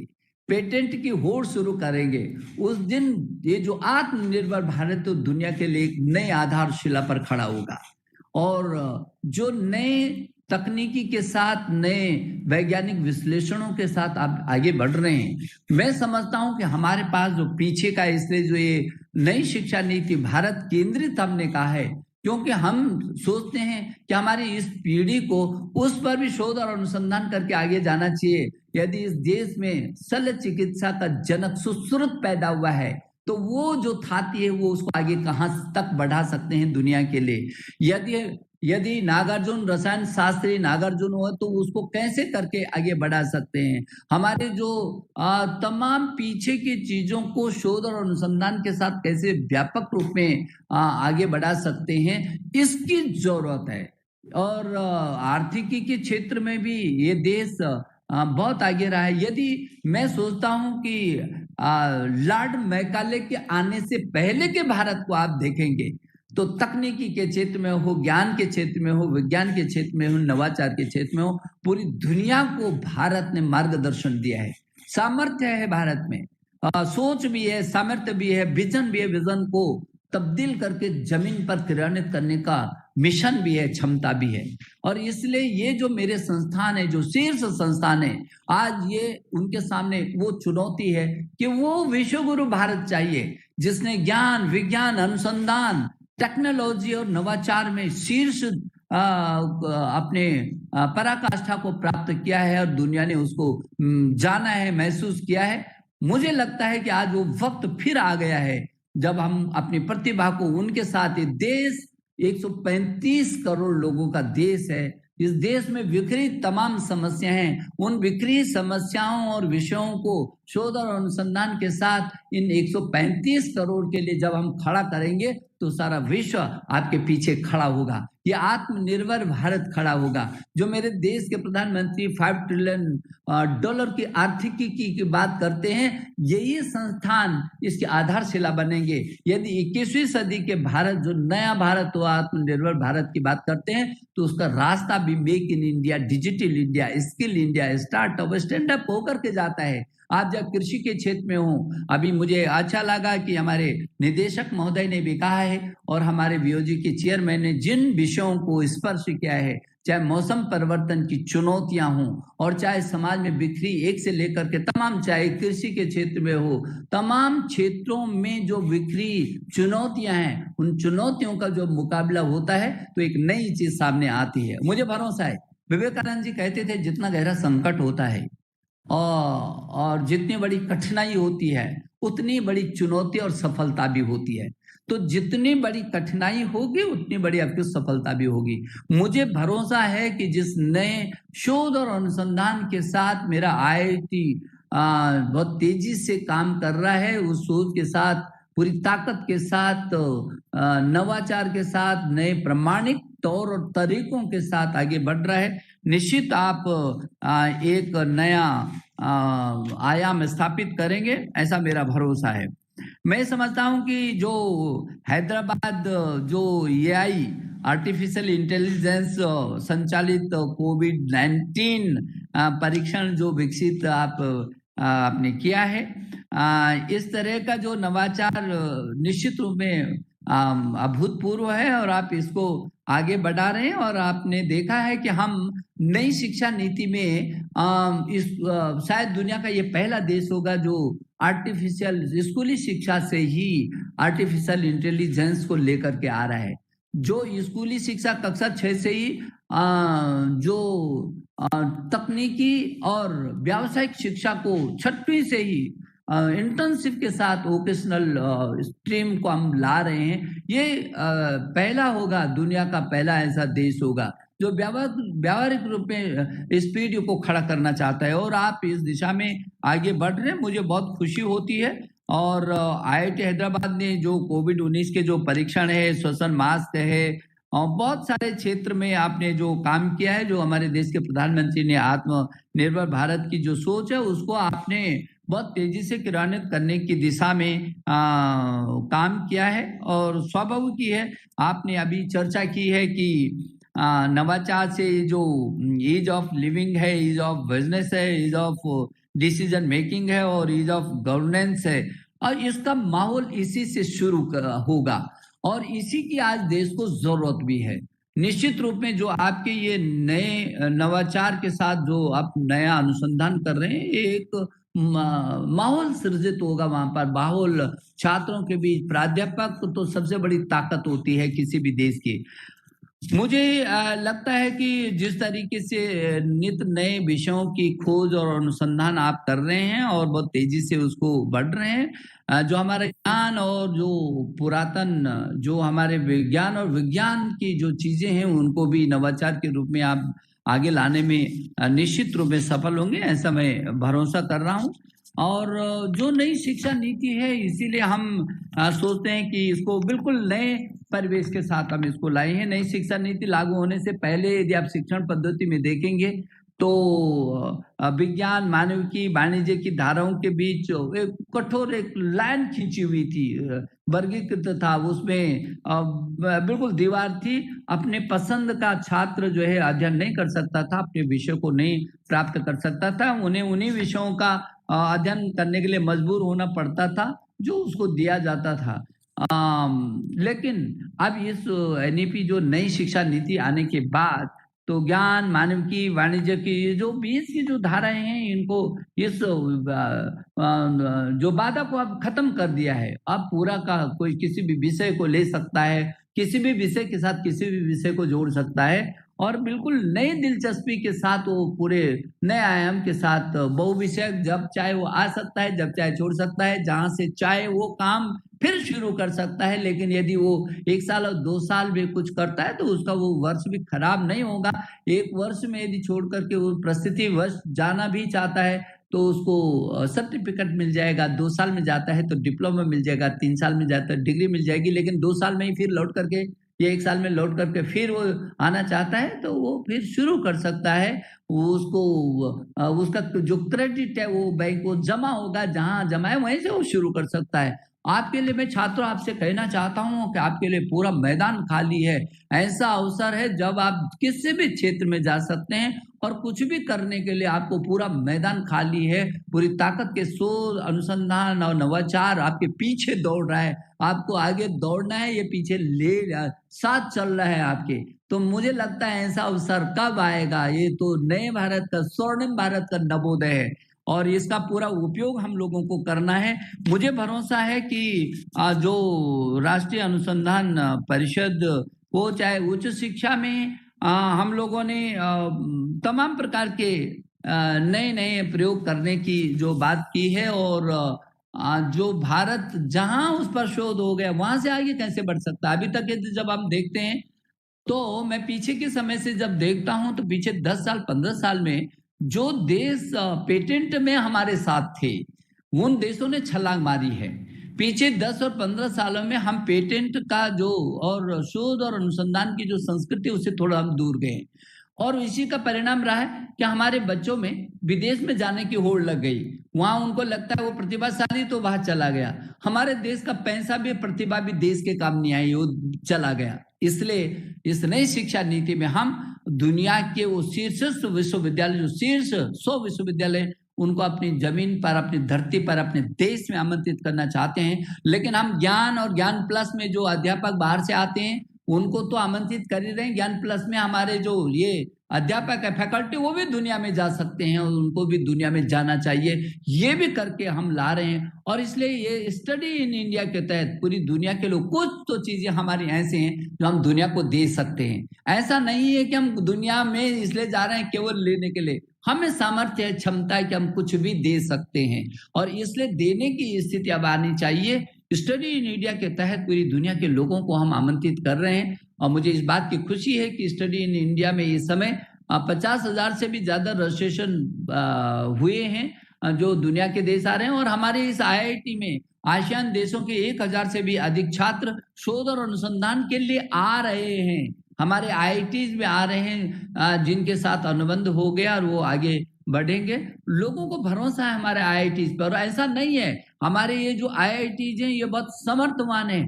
S10: पेटेंट की होड़ शुरू करेंगे, उस दिन ये जो आत्मनिर्भर भारत तो दुनिया के लिए एक नई आधारशिला पर खड़ा होगा और जो नए तकनीकी के साथ, नए वैज्ञानिक विश्लेषणों के साथ आप आगे बढ़ रहे हैं। मैं समझता हूं कि हमारे पास जो पीछे का, इसलिए जो ये नई शिक्षा नीति भारत केंद्रित हमने कहा है, क्योंकि हम सोचते हैं कि हमारी इस पीढ़ी को उस पर भी शोध और अनुसंधान करके आगे जाना चाहिए। यदि इस देश में शल्य चिकित्सा का जनक सुश्रुत पैदा हुआ है, तो वो जो थाती है वो उसको आगे कहाँ तक बढ़ा सकते हैं दुनिया के लिए। यदि नागार्जुन रसायन शास्त्री नागार्जुन हो तो उसको कैसे करके आगे बढ़ा सकते हैं। हमारे जो तमाम पीछे की चीजों को शोध और अनुसंधान के साथ कैसे व्यापक रूप में आगे बढ़ा सकते हैं, इसकी जरूरत है। और आर्थिकी के क्षेत्र में भी ये देश बहुत आगे रहा है। यदि मैं सोचता हूं कि लॉर्ड मैकाले के आने से पहले के भारत को आप देखेंगे तो तकनीकी के क्षेत्र में हो, ज्ञान के क्षेत्र में हो, विज्ञान के क्षेत्र में हो, नवाचार के क्षेत्र में हो, पूरी दुनिया को भारत ने मार्गदर्शन दिया है। सामर्थ्य है भारत में, सोच भी है, सामर्थ्य भी है, विजन भी है। विजन को तब्दील करके जमीन पर क्रियान्वित करने का मिशन भी है, क्षमता भी है। और इसलिए ये जो मेरे संस्थान है, जो शीर्ष संस्थान है, आज ये उनके सामने वो चुनौती है कि वो विश्वगुरु भारत चाहिए, जिसने ज्ञान, विज्ञान, अनुसंधान, टेक्नोलॉजी और नवाचार में शीर्ष अपने पराकाष्ठा को प्राप्त किया है और दुनिया ने उसको जाना है, महसूस किया है। मुझे लगता है कि आज वो वक्त फिर आ गया है जब हम अपनी प्रतिभा को उनके साथ, ये देश 135 करोड़ लोगों का देश है, इस देश में बिखरी तमाम समस्याएं हैं, उन बिखरी समस्याओं और विषयों को शोध और अनुसंधान के साथ इन 135 करोड़ के लिए जब हम खड़ा करेंगे तो सारा विश्व आपके पीछे खड़ा होगा। ये आत्मनिर्भर भारत खड़ा होगा। जो मेरे देश के प्रधानमंत्री 5 ट्रिलियन डॉलर की आर्थिकी की बात करते हैं, यही संस्थान इसकी आधारशिला बनेंगे। यदि 21वीं सदी के भारत, जो नया भारत हो, आत्मनिर्भर भारत की बात करते हैं, तो उसका रास्ता भी make in India, digital India, skill India, startup, stand up होकर के जाता है। आप जब कृषि के क्षेत्र में हो, अभी मुझे अच्छा लगा कि हमारे निदेशक महोदय ने भी कहा है और हमारे बीओजी के चेयरमैन ने जिन विषयों को स्पर्श किया है, चाहे मौसम परिवर्तन की चुनौतियां हों और चाहे समाज में बिखरी एक से लेकर के तमाम, चाहे कृषि के क्षेत्र में हो, तमाम क्षेत्रों में जो बिखरी चुनौतियां हैं, उन चुनौतियों का जो मुकाबला होता है तो एक नई चीज सामने आती है। मुझे भरोसा है, विवेकानंद जी कहते थे, जितना गहरा संकट होता है और जितनी बड़ी कठिनाई होती है, उतनी बड़ी चुनौती और सफलता भी होती है। तो जितनी बड़ी कठिनाई होगी उतनी बड़ी आपकी सफलता भी होगी। मुझे भरोसा है कि जिस नए शोध और अनुसंधान के साथ मेरा IIT बहुत तेजी से काम कर रहा है, उस सोच के साथ, पूरी ताकत के साथ, नवाचार के साथ, नए प्रमाणिक तौर और तरीकों के साथ आगे बढ़ रहा है, निश्चित आप एक नया आयाम स्थापित करेंगे, ऐसा मेरा भरोसा है। मैं समझता हूं कि जो हैदराबाद, जो AI आर्टिफिशियल इंटेलिजेंस संचालित कोविड-19 परीक्षण जो विकसित आपने किया है, इस तरह का जो नवाचार निश्चित रूप में अभूतपूर्व है और आप इसको आगे बढ़ा रहे हैं। और आपने देखा है कि हम नई शिक्षा नीति में शायद दुनिया का ये पहला देश होगा जो आर्टिफिशियल स्कूली शिक्षा से ही आर्टिफिशियल इंटेलिजेंस को लेकर के आ रहा है। जो स्कूली शिक्षा कक्षा 6 से ही जो तकनीकी और व्यावसायिक शिक्षा को 6वीं से ही इंटर्नशिप के साथ वोकेशनल स्ट्रीम को हम ला रहे हैं, ये पहला होगा, दुनिया का पहला ऐसा देश होगा जो व्यावहारिक रूप में स्पीड को खड़ा करना चाहता है। और आप इस दिशा में आगे बढ़ रहे हैं, मुझे बहुत खुशी होती है। और IIT हैदराबाद ने जो कोविड-19 के जो परीक्षण है, श्वसन मास्क है, और बहुत सारे क्षेत्र में आपने जो काम किया है, जो हमारे देश के प्रधानमंत्री ने आत्मनिर्भर भारत की जो सोच है उसको आपने बहुत तेजी से क्रियान्वित करने की दिशा में काम किया है। और स्वाभाविक ही है, आपने अभी चर्चा की है कि नवाचार से जो ईज ऑफ लिविंग है, ईज ऑफ बिजनेस है, ईज ऑफ डिसीजन मेकिंग है और ईज ऑफ गवर्नेंस है, और इसका माहौल इसी से शुरू होगा और इसी की आज देश को जरूरत भी है। निश्चित रूप में जो आपके ये नए नवाचार के साथ जो आप नया अनुसंधान कर रहे हैं, एक माहौल सृजित होगा वहां पर, माहौल छात्रों के बीच। प्राध्यापक तो सबसे बड़ी ताकत होती है किसी भी देश की। मुझे लगता है कि जिस तरीके से नित नए विषयों की खोज और अनुसंधान आप कर रहे हैं और बहुत तेजी से उसको बढ़ रहे हैं, जो हमारा ज्ञान और जो पुरातन जो हमारे विज्ञान और विज्ञान की जो चीजें हैं उनको भी नवाचार के रूप में आप आगे लाने में निश्चित रूप में सफल होंगे, ऐसा मैं भरोसा कर रहा हूँ। और जो नई शिक्षा नीति है, इसीलिए हम सोचते हैं कि इसको बिल्कुल नए परिवेश के साथ हम इसको लाए हैं। नई शिक्षा नीति लागू होने से पहले यदि आप शिक्षण पद्धति में देखेंगे तो विज्ञान, मानविकी, वाणिज्य की धाराओं के बीच एक कठोर एक लाइन खींची हुई थी, वर्गीकृत था, उसमें बिल्कुल दीवार थी। अपने पसंद का छात्र जो है अध्ययन नहीं कर सकता था, अपने विषय को नहीं प्राप्त कर सकता था, उन्हें उन्हीं विषयों का अध्ययन करने के लिए मजबूर होना पड़ता था जो उसको दिया जाता था। लेकिन अब इस एनईपी जो नई शिक्षा नीति आने के बाद तो ज्ञान, मानविकी, वाणिज्य की जो बीच की जो धाराएं हैं, इनको इस जो बाधा को अब खत्म कर दिया है। अब पूरा का कोई किसी भी विषय को ले सकता है, किसी भी विषय के साथ किसी भी विषय को जोड़ सकता है और बिल्कुल नई दिलचस्पी के साथ वो पूरे नए आयाम के साथ बहुविषयक, जब चाहे वो आ सकता है, जब चाहे छोड़ सकता है, जहां से चाहे वो काम फिर शुरू कर सकता है। लेकिन यदि वो 1 साल और 2 साल भी कुछ करता है तो उसका वो वर्ष भी खराब नहीं होगा। 1 वर्ष में यदि छोड़ करके वो परिस्थिति वर्ष जाना भी चाहता है तो उसको सर्टिफिकेट मिल जाएगा। 2 साल में जाता है तो डिप्लोमा मिल जाएगा, 3 साल में जाता है डिग्री मिल जाएगी। लेकिन 2 साल में ही फिर लौट करके या 1 साल में लौट करके फिर वो आना चाहता है तो वो फिर शुरू कर सकता है। उसको उसका जो क्रेडिट है वो बैंक को जमा होगा, जहां जमा है वहीं से वो शुरू कर सकता है। आपके लिए मैं छात्रों आपसे कहना चाहता हूं कि आपके लिए पूरा मैदान खाली है। ऐसा अवसर है जब आप किसी भी क्षेत्र में जा सकते हैं और कुछ भी करने के लिए आपको पूरा मैदान खाली है। पूरी ताकत के शोध, अनुसंधान और नवाचार आपके पीछे दौड़ रहा है। आपको आगे दौड़ना है, ये पीछे ले साथ चल रहा है आपके। तो मुझे लगता है ऐसा अवसर कब आएगा, ये तो नए भारत का, स्वर्णिम भारत का नवोदय है और इसका पूरा उपयोग हम लोगों को करना है। मुझे भरोसा है कि जो राष्ट्रीय अनुसंधान परिषद को, चाहे उच्च शिक्षा में हम लोगों ने तमाम प्रकार के नए नए प्रयोग करने की जो बात की है और जो भारत जहां उस पर शोध हो गया वहां से आगे कैसे बढ़ सकता है। अभी तक जब हम देखते हैं तो मैं पीछे के समय से जब देखता हूं तो पीछे 10 साल 15 साल में जो देश पेटेंट में हमारे साथ थे उन देशों ने छलांग मारी है। पीछे 10 और 15 सालों में हम पेटेंट का जो और शोध और अनुसंधान की जो संस्कृति उससे थोड़ा हम दूर गए और इसी का परिणाम रहा है कि हमारे बच्चों में विदेश में जाने की होड़ लग गई। वहां उनको लगता है वो प्रतिभाशाली तो वहां चला गया, हमारे देश का पैसा भी, प्रतिभा भी देश के काम नहीं आई, वो चला गया। इसलिए इस नई शिक्षा नीति में हम दुनिया के वो शीर्ष विश्वविद्यालय, जो शीर्ष 100 विश्वविद्यालय, उनको अपनी जमीन पर, अपनी धरती पर, अपने देश में आमंत्रित करना चाहते हैं। लेकिन हम ज्ञान और ज्ञान प्लस में जो अध्यापक बाहर से आते हैं उनको तो आमंत्रित कर ही रहे हैं। ज्ञान प्लस में हमारे जो ये अध्यापक है, फैकल्टी, वो भी दुनिया में जा सकते हैं और उनको भी दुनिया में जाना चाहिए। ये भी करके हम ला रहे हैं और इसलिए ये स्टडी इन इंडिया के तहत पूरी दुनिया के लोग, कुछ तो चीजें हमारी ऐसे हैं जो हम दुनिया को दे सकते हैं। ऐसा नहीं है कि हम दुनिया में इसलिए जा रहे हैं केवल लेने के लिए, हमें सामर्थ्य है, क्षमता है कि हम कुछ भी दे सकते हैं और इसलिए देने की स्थिति अब आनी चाहिए। स्टडी इन इंडिया के तहत पूरी दुनिया के लोगों को हम आमंत्रित कर रहे हैं और मुझे इस बात की खुशी है कि स्टडी इन इंडिया में इस समय 50,000 से भी ज्यादा रजिस्ट्रेशन हुए हैं जो दुनिया के देश आ रहे हैं और हमारे इस IIT में आसियान देशों के 1,000 से भी अधिक छात्र शोध और अनुसंधान के लिए आ रहे हैं। हमारे IITs में आ रहे हैं जिनके साथ अनुबंध हो गया और वो आगे बढ़ेंगे। लोगों को भरोसा है हमारे IITs पर और ऐसा नहीं है, हमारे ये जो IITs हैं ये बहुत समर्थवान है।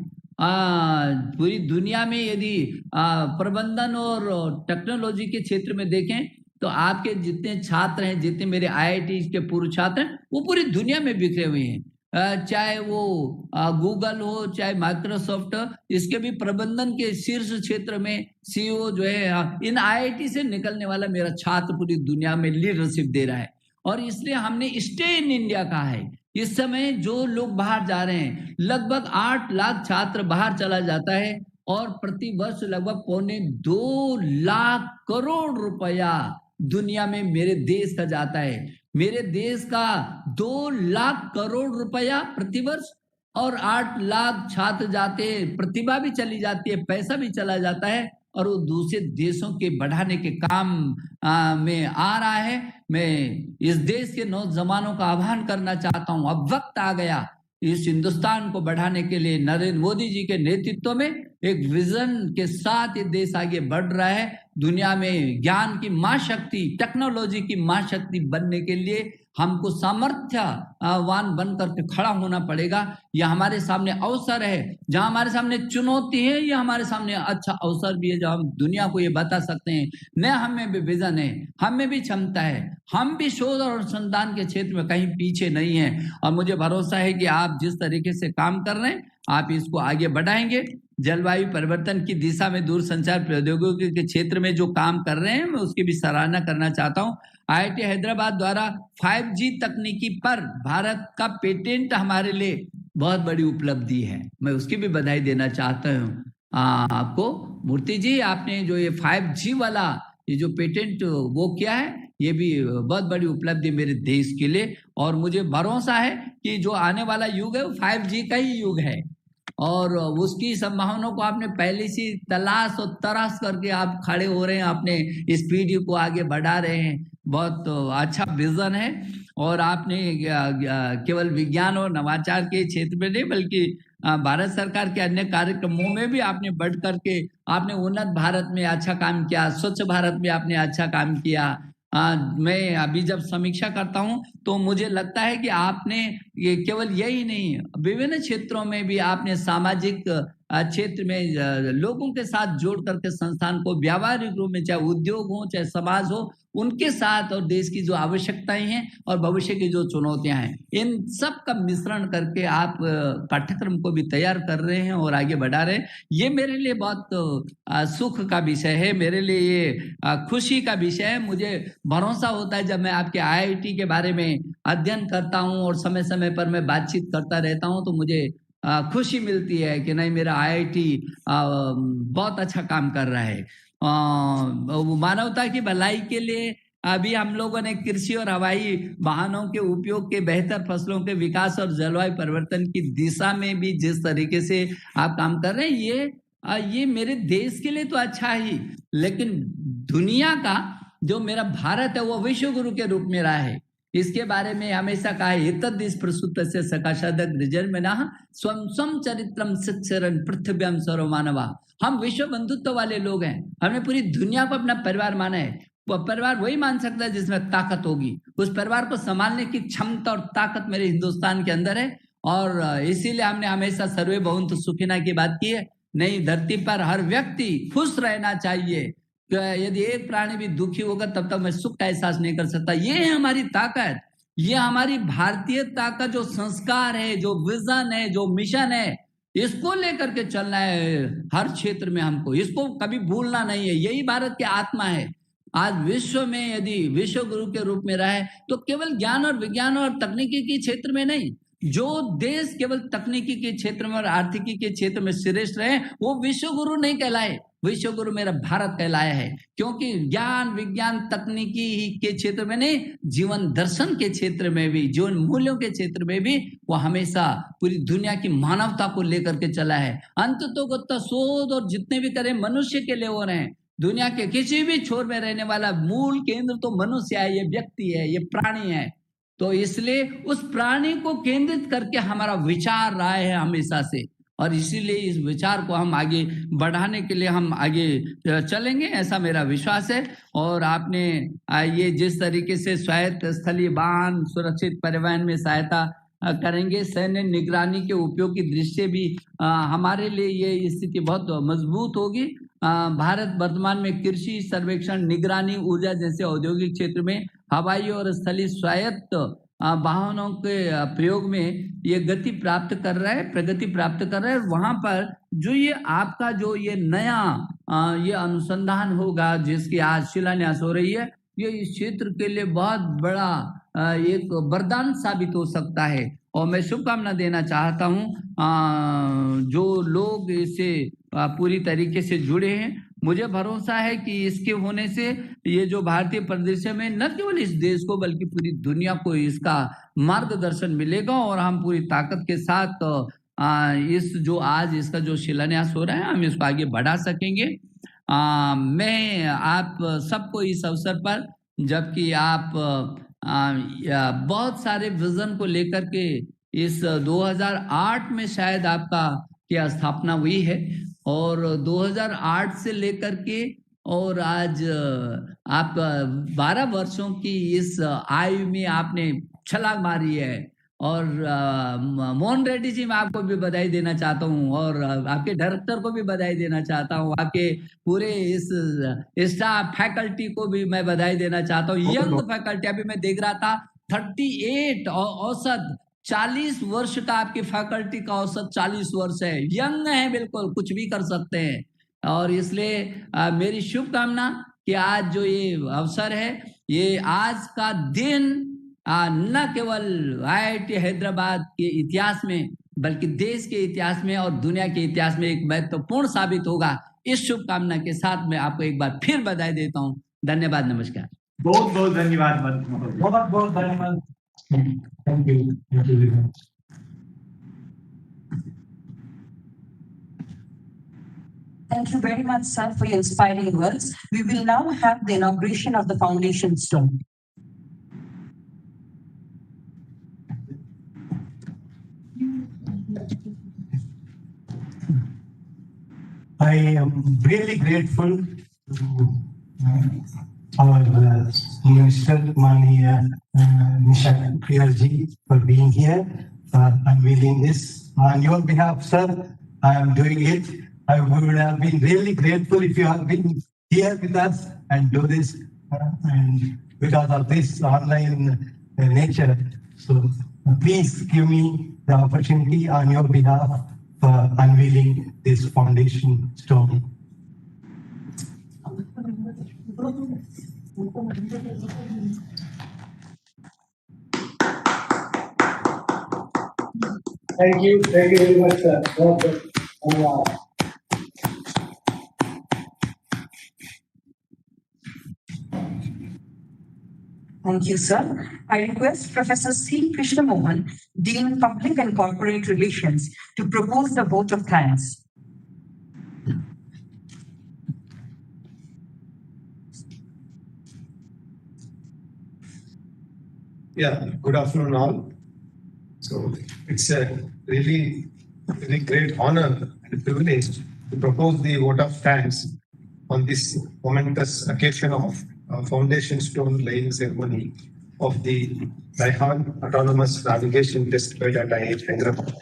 S10: पूरी दुनिया में यदि प्रबंधन और टेक्नोलॉजी के क्षेत्र में देखें तो आपके जितने छात्र हैं, जितने मेरे IITs के पूर्व छात्र हैं, वो पूरी दुनिया में बिखरे हुए हैं। चाहे वो गूगल हो, चाहे माइक्रोसॉफ्ट हो, इसके भी प्रबंधन के शीर्ष क्षेत्र में सीईओ जो है इन आईआईटी से निकलने वाला मेरा छात्र पूरी दुनिया में लीडरशिप दे रहा है। और इसलिए हमने स्टे इन इंडिया कहा है। इस समय जो लोग बाहर जा रहे हैं, लगभग 8 लाख छात्र बाहर चला जाता है और प्रति वर्ष लगभग 2.25 लाख करोड़ रुपया दुनिया में मेरे देश का जाता है। मेरे देश का 2 लाख करोड़ रुपया प्रतिवर्ष और 8 लाख छात्र जाते हैं, प्रतिभा भी चली जाती है, पैसा भी चला जाता है और वो दूसरे देशों के बढ़ाने के काम में आ रहा है। मैं इस देश के नौजवानों का आह्वान करना चाहता हूं, अब वक्त आ गया इस हिंदुस्तान को बढ़ाने के लिए नरेंद्र मोदी जी के नेतृत्व में एक विजन के साथ ये देश आगे बढ़ रहा है। दुनिया में ज्ञान की महाशक्ति, टेक्नोलॉजी की महाशक्ति बनने के लिए हमको सामर्थ्यवान बनकर के खड़ा होना पड़ेगा। यह हमारे सामने अवसर है, जहां हमारे सामने चुनौती है, यह हमारे सामने अच्छा अवसर भी है, जहां हम दुनिया को ये बता सकते हैं न हमें भी विजन है, हमें भी क्षमता है, हम भी शोध और अनुसंधान के क्षेत्र में कहीं पीछे नहीं है। और मुझे भरोसा है कि आप जिस तरीके से काम कर रहे हैं आप इसको आगे बढ़ाएंगे। जलवायु परिवर्तन की दिशा में दूरसंचार प्रौद्योगिकी के क्षेत्र में जो काम कर रहे हैं मैं उसकी भी सराहना करना चाहता हूं। IIT हैदराबाद द्वारा 5G तकनीकी पर भारत का पेटेंट हमारे लिए बहुत बड़ी उपलब्धि है, मैं उसकी भी बधाई देना चाहता हूं आपको। मूर्ति जी, आपने जो ये 5G वाला ये जो पेटेंट वो किया है, ये भी बहुत बड़ी उपलब्धि मेरे देश के लिए। और मुझे भरोसा है कि जो आने वाला युग है वो 5G का ही युग है और उसकी संभावनाओं को आपने पहले से तलाश और तराश करके आप खड़े हो रहे हैं, अपने इस पीढ़ी को आगे बढ़ा रहे हैं। बहुत अच्छा विजन है और आपने केवल विज्ञान और नवाचार के क्षेत्र में नहीं बल्कि भारत सरकार के अन्य कार्यक्रमों में भी आपने बढ़ करके आपने उन्नत भारत में अच्छा काम किया, स्वच्छ भारत में आपने अच्छा काम किया। मैं अभी जब समीक्षा करता हूं तो मुझे लगता है कि आपने ये केवल यही नहीं, विभिन्न क्षेत्रों में भी आपने सामाजिक क्षेत्र में लोगों के साथ जोड़ करके संस्थान को व्यावहारिक रूप में, चाहे उद्योग हो चाहे समाज हो, उनके साथ और देश की जो आवश्यकताएं हैं और भविष्य की जो चुनौतियां हैं, इन सब का मिश्रण करके आप पाठ्यक्रम को भी तैयार कर रहे हैं और आगे बढ़ा रहे हैं। ये मेरे लिए बहुत सुख का विषय है, मेरे लिए ये खुशी का विषय है। मुझे भरोसा होता है जब मैं आपके IIT के बारे में अध्ययन करता हूं और समय समय पर मैं बातचीत करता रहता हूं तो मुझे खुशी मिलती है कि नहीं, मेरा IIT बहुत अच्छा काम कर रहा है। मानवता की भलाई के लिए अभी हम लोगों ने कृषि और हवाई वाहनों के उपयोग के, बेहतर फसलों के विकास और जलवायु परिवर्तन की दिशा में भी जिस तरीके से आप काम कर रहे हैं, ये मेरे देश के लिए तो अच्छा ही, लेकिन दुनिया का जो मेरा भारत है वो विश्व गुरु के रूप में रहा है। इसके बारे में हमेशा कहा है, एतद्दिश प्रसुतस्य सकाशादक रिजर्मनः स्वं स्वं चरित्रम सच्चरन् पृथ्व्यां सर्वमानवा। हम विश्व बंधुत्व वाले लोग हैं, हमने पूरी दुनिया को अपना परिवार माना है। वो परिवार वही मान सकता है जिसमें ताकत होगी, उस परिवार को संभालने की क्षमता और ताकत मेरे हिंदुस्तान के अंदर है। और इसीलिए हमने हमेशा सर्वे भवन्तु सुखिनः की बात की है। नई धरती पर हर व्यक्ति खुश रहना चाहिए। यदि एक प्राणी भी दुखी होगा तब तक मैं सुख का एहसास नहीं कर सकता। ये है हमारी ताकत, ये हमारी भारतीयता का जो संस्कार है, जो विजन है, जो मिशन है, इसको लेकर के चलना है हर क्षेत्र में। हमको इसको कभी भूलना नहीं है, यही भारत की आत्मा है। आज विश्व में यदि विश्व गुरु के रूप में रहे तो केवल ज्ञान और विज्ञान और तकनीकी के क्षेत्र में नहीं, जो देश केवल तकनीकी के क्षेत्र में और आर्थिकी के क्षेत्र में श्रेष्ठ रहे वो विश्व गुरु नहीं कहलाए, विश्व गुरु मेरा भारत कहलाया है। क्योंकि ज्ञान विज्ञान तकनीकी के क्षेत्र में नहीं, जीवन दर्शन के क्षेत्र में भी, जीवन मूल्यों के क्षेत्र में भी वो हमेशा पूरी दुनिया की मानवता को लेकर के चला है। अंततोगत्वा शोध और जितने भी करें मनुष्य के लिए हो रहे हैं। दुनिया के किसी भी छोर में रहने वाला मूल केंद्र तो मनुष्य है, ये व्यक्ति है, ये प्राणी है। तो इसलिए उस प्राणी को केंद्रित करके हमारा विचार रहा है हमेशा से, और इसीलिए इस विचार को हम आगे बढ़ाने के लिए हम आगे चलेंगे, ऐसा मेरा विश्वास है। और आपने ये जिस तरीके से स्वायत्त स्थलीय वाहन सुरक्षित परिवहन में सहायता करेंगे, सैन्य निगरानी के उपयोग की दृष्टि भी हमारे लिए ये स्थिति बहुत मजबूत होगी। भारत वर्तमान में कृषि सर्वेक्षण, निगरानी, ऊर्जा जैसे औद्योगिक क्षेत्र में हवाई और स्थलीय स्वायत्त वाहनों के प्रयोग में ये गति प्राप्त कर रहा है, प्रगति प्राप्त कर रहा है। वहां पर जो ये आपका जो ये नया ये अनुसंधान होगा जिसकी आज शिलान्यास हो रही है, ये इस क्षेत्र के लिए बहुत बड़ा एक वरदान साबित हो सकता है। और मैं शुभकामना देना चाहता हूँ जो लोग इससे पूरी तरीके से जुड़े हैं। मुझे भरोसा है कि इसके होने से ये जो भारतीय परिदृश्य में न केवल इस देश को बल्कि पूरी दुनिया को इसका मार्गदर्शन मिलेगा और हम पूरी ताकत के साथ इस जो आज इसका जो शिलान्यास हो रहा है हम इसको आगे बढ़ा सकेंगे। मैं आप सबको इस अवसर पर, जबकि आप बहुत सारे विजन को लेकर के इस 2008 में शायद आपका क्या स्थापना हुई है और 2008 से लेकर के और आज आप 12 वर्षों की इस आयु में आपने छलांग मारी है। और मोहन रेड्डी जी, मैं आपको भी बधाई देना चाहता हूँ और आपके डायरेक्टर को भी बधाई देना चाहता हूँ, आपके पूरे इस स्टाफ फैकल्टी को भी मैं बधाई देना चाहता हूँ। यंग फैकल्टी, अभी मैं देख रहा था 38 औसत 40 वर्ष का आपकी फैकल्टी का औसत 40 वर्ष है। यंग है, बिल्कुल कुछ भी कर सकते हैं। और इसलिए मेरी शुभकामना कि आज जो ये अवसर है, ये आज का दिन न केवल IIT हैदराबाद के इतिहास में बल्कि देश के इतिहास में और दुनिया के इतिहास में एक महत्वपूर्ण साबित होगा। इस शुभकामना के साथ मैं आपको एक बार फिर बधाई देता हूँ। धन्यवाद, नमस्कार।
S3: बहुत बहुत धन्यवाद।
S2: बहुत बहुत धन्यवाद। Thank you. Thank you very much.
S1: Thank you very much, sir, for your inspiring words. We will now have the inauguration of the foundation stone.
S2: I am really grateful to our Minister Mania Nishan Priyarji for being here, for unveiling this. On your behalf, sir, I am doing it. I would have been really grateful if you have been here with us and do this, and because of this online nature. So please give me the opportunity on your behalf for unveiling this foundation stone. Thank you very much, sir.
S1: Thank you, sir. I request Professor C. Krishna Mohan, Dean Public and Corporate Relations, to propose the vote of thanks.
S11: Yeah, good afternoon all. So it's a really great honor and privilege to propose the vote of thanks on this momentous occasion of foundation stone laying ceremony of the TiHAN Autonomous Navigation Testbed at IIT Hyderabad.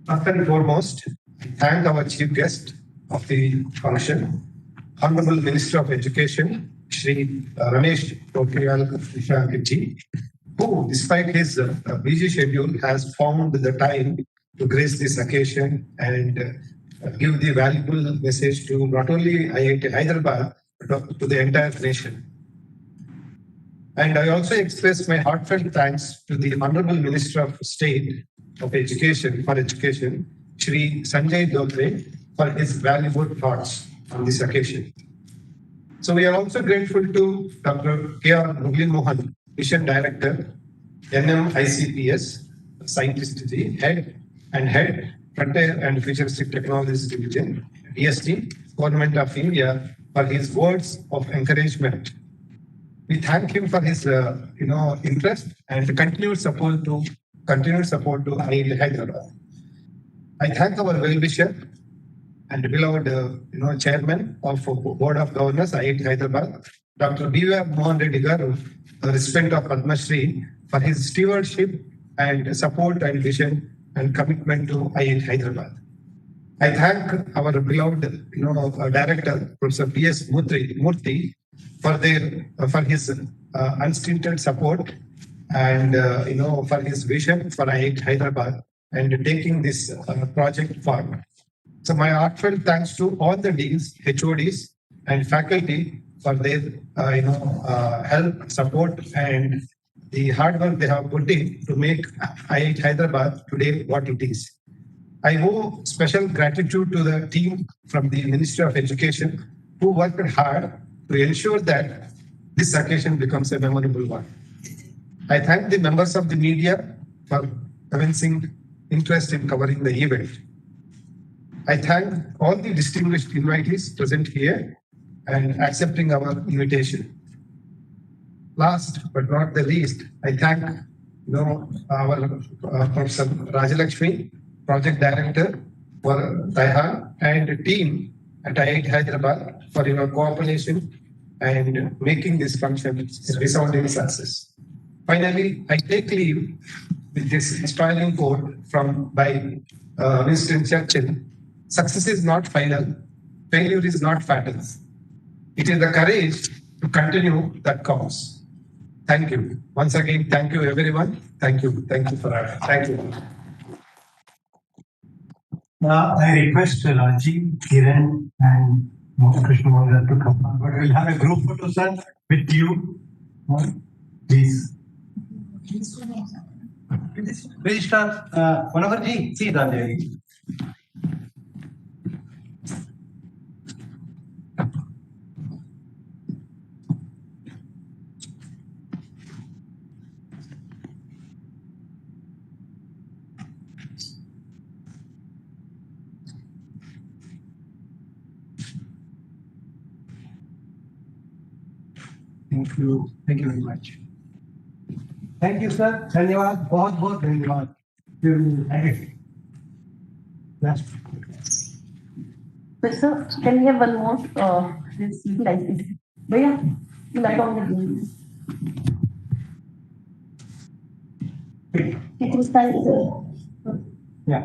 S11: First and foremost, I thank our chief guest of the function, Honorable Minister of Education, Shri Ramesh Pokhriyal Nishank, who, despite his busy schedule, has found the time to grace this occasion and give the valuable message to not only IIT Hyderabad, but to the entire nation. And I also express my heartfelt thanks to the Honorable Minister of State of Education, Shri Sanjay Dhotre, for his valuable thoughts on this occasion. So we are also grateful to Dr. K.R. Murli Mohan, Mission Director, NMICPS, Scientist Head, Frontier and Futuristic Technologies Division, EST, Government of India, for his words of encouragement. We thank him for his interest and continued support to IIT Hyderabad. I thank our well-wisher and beloved chairman of Board of Governors, IIT Hyderabad, Dr. B.V. Mohan Reddy Garu, the recipient of Padma Shri, for his stewardship and support and vision and commitment to IIT Hyderabad. I thank our beloved director, Professor P.S. Murthy, for his unstinted support and for his vision for IIT Hyderabad and taking this project forward. So my heartfelt thanks to all the deans, HODs, and faculty for their help, support, and the hard work they have put in to make IIT Hyderabad today what it is. I owe special gratitude to the team from the Ministry of Education who worked hard to ensure that this occasion becomes a memorable one. I thank the members of the media for evincing interest in covering the event. I thank all the distinguished invitees present here and accepting our invitation. Last but not the least, I thank our Professor Rajalakshmi, Project Director for TiHAN, and team at IIT Hyderabad for your cooperation and making this function a resounding success. Finally, I take leave with this inspiring quote by Winston Churchill: "Success is not final, failure is not fatal. It is the courage to continue that counts." Thank you. Once again, thank you, everyone. Thank you. Thank you for that. Thank you.
S2: I request Rajiv, Kiran, and Krishna to come on, but we'll have a group photo, sir, with you. Please. Registrar, Manoharji, see that. Thank you. Thank you very much. Thank you, sir. धन्यवाद. बहुत बहुत धन्यवाद.
S9: Sir, can we have one more? This light. Bhaiya, light on the green. It was time.
S2: Yeah.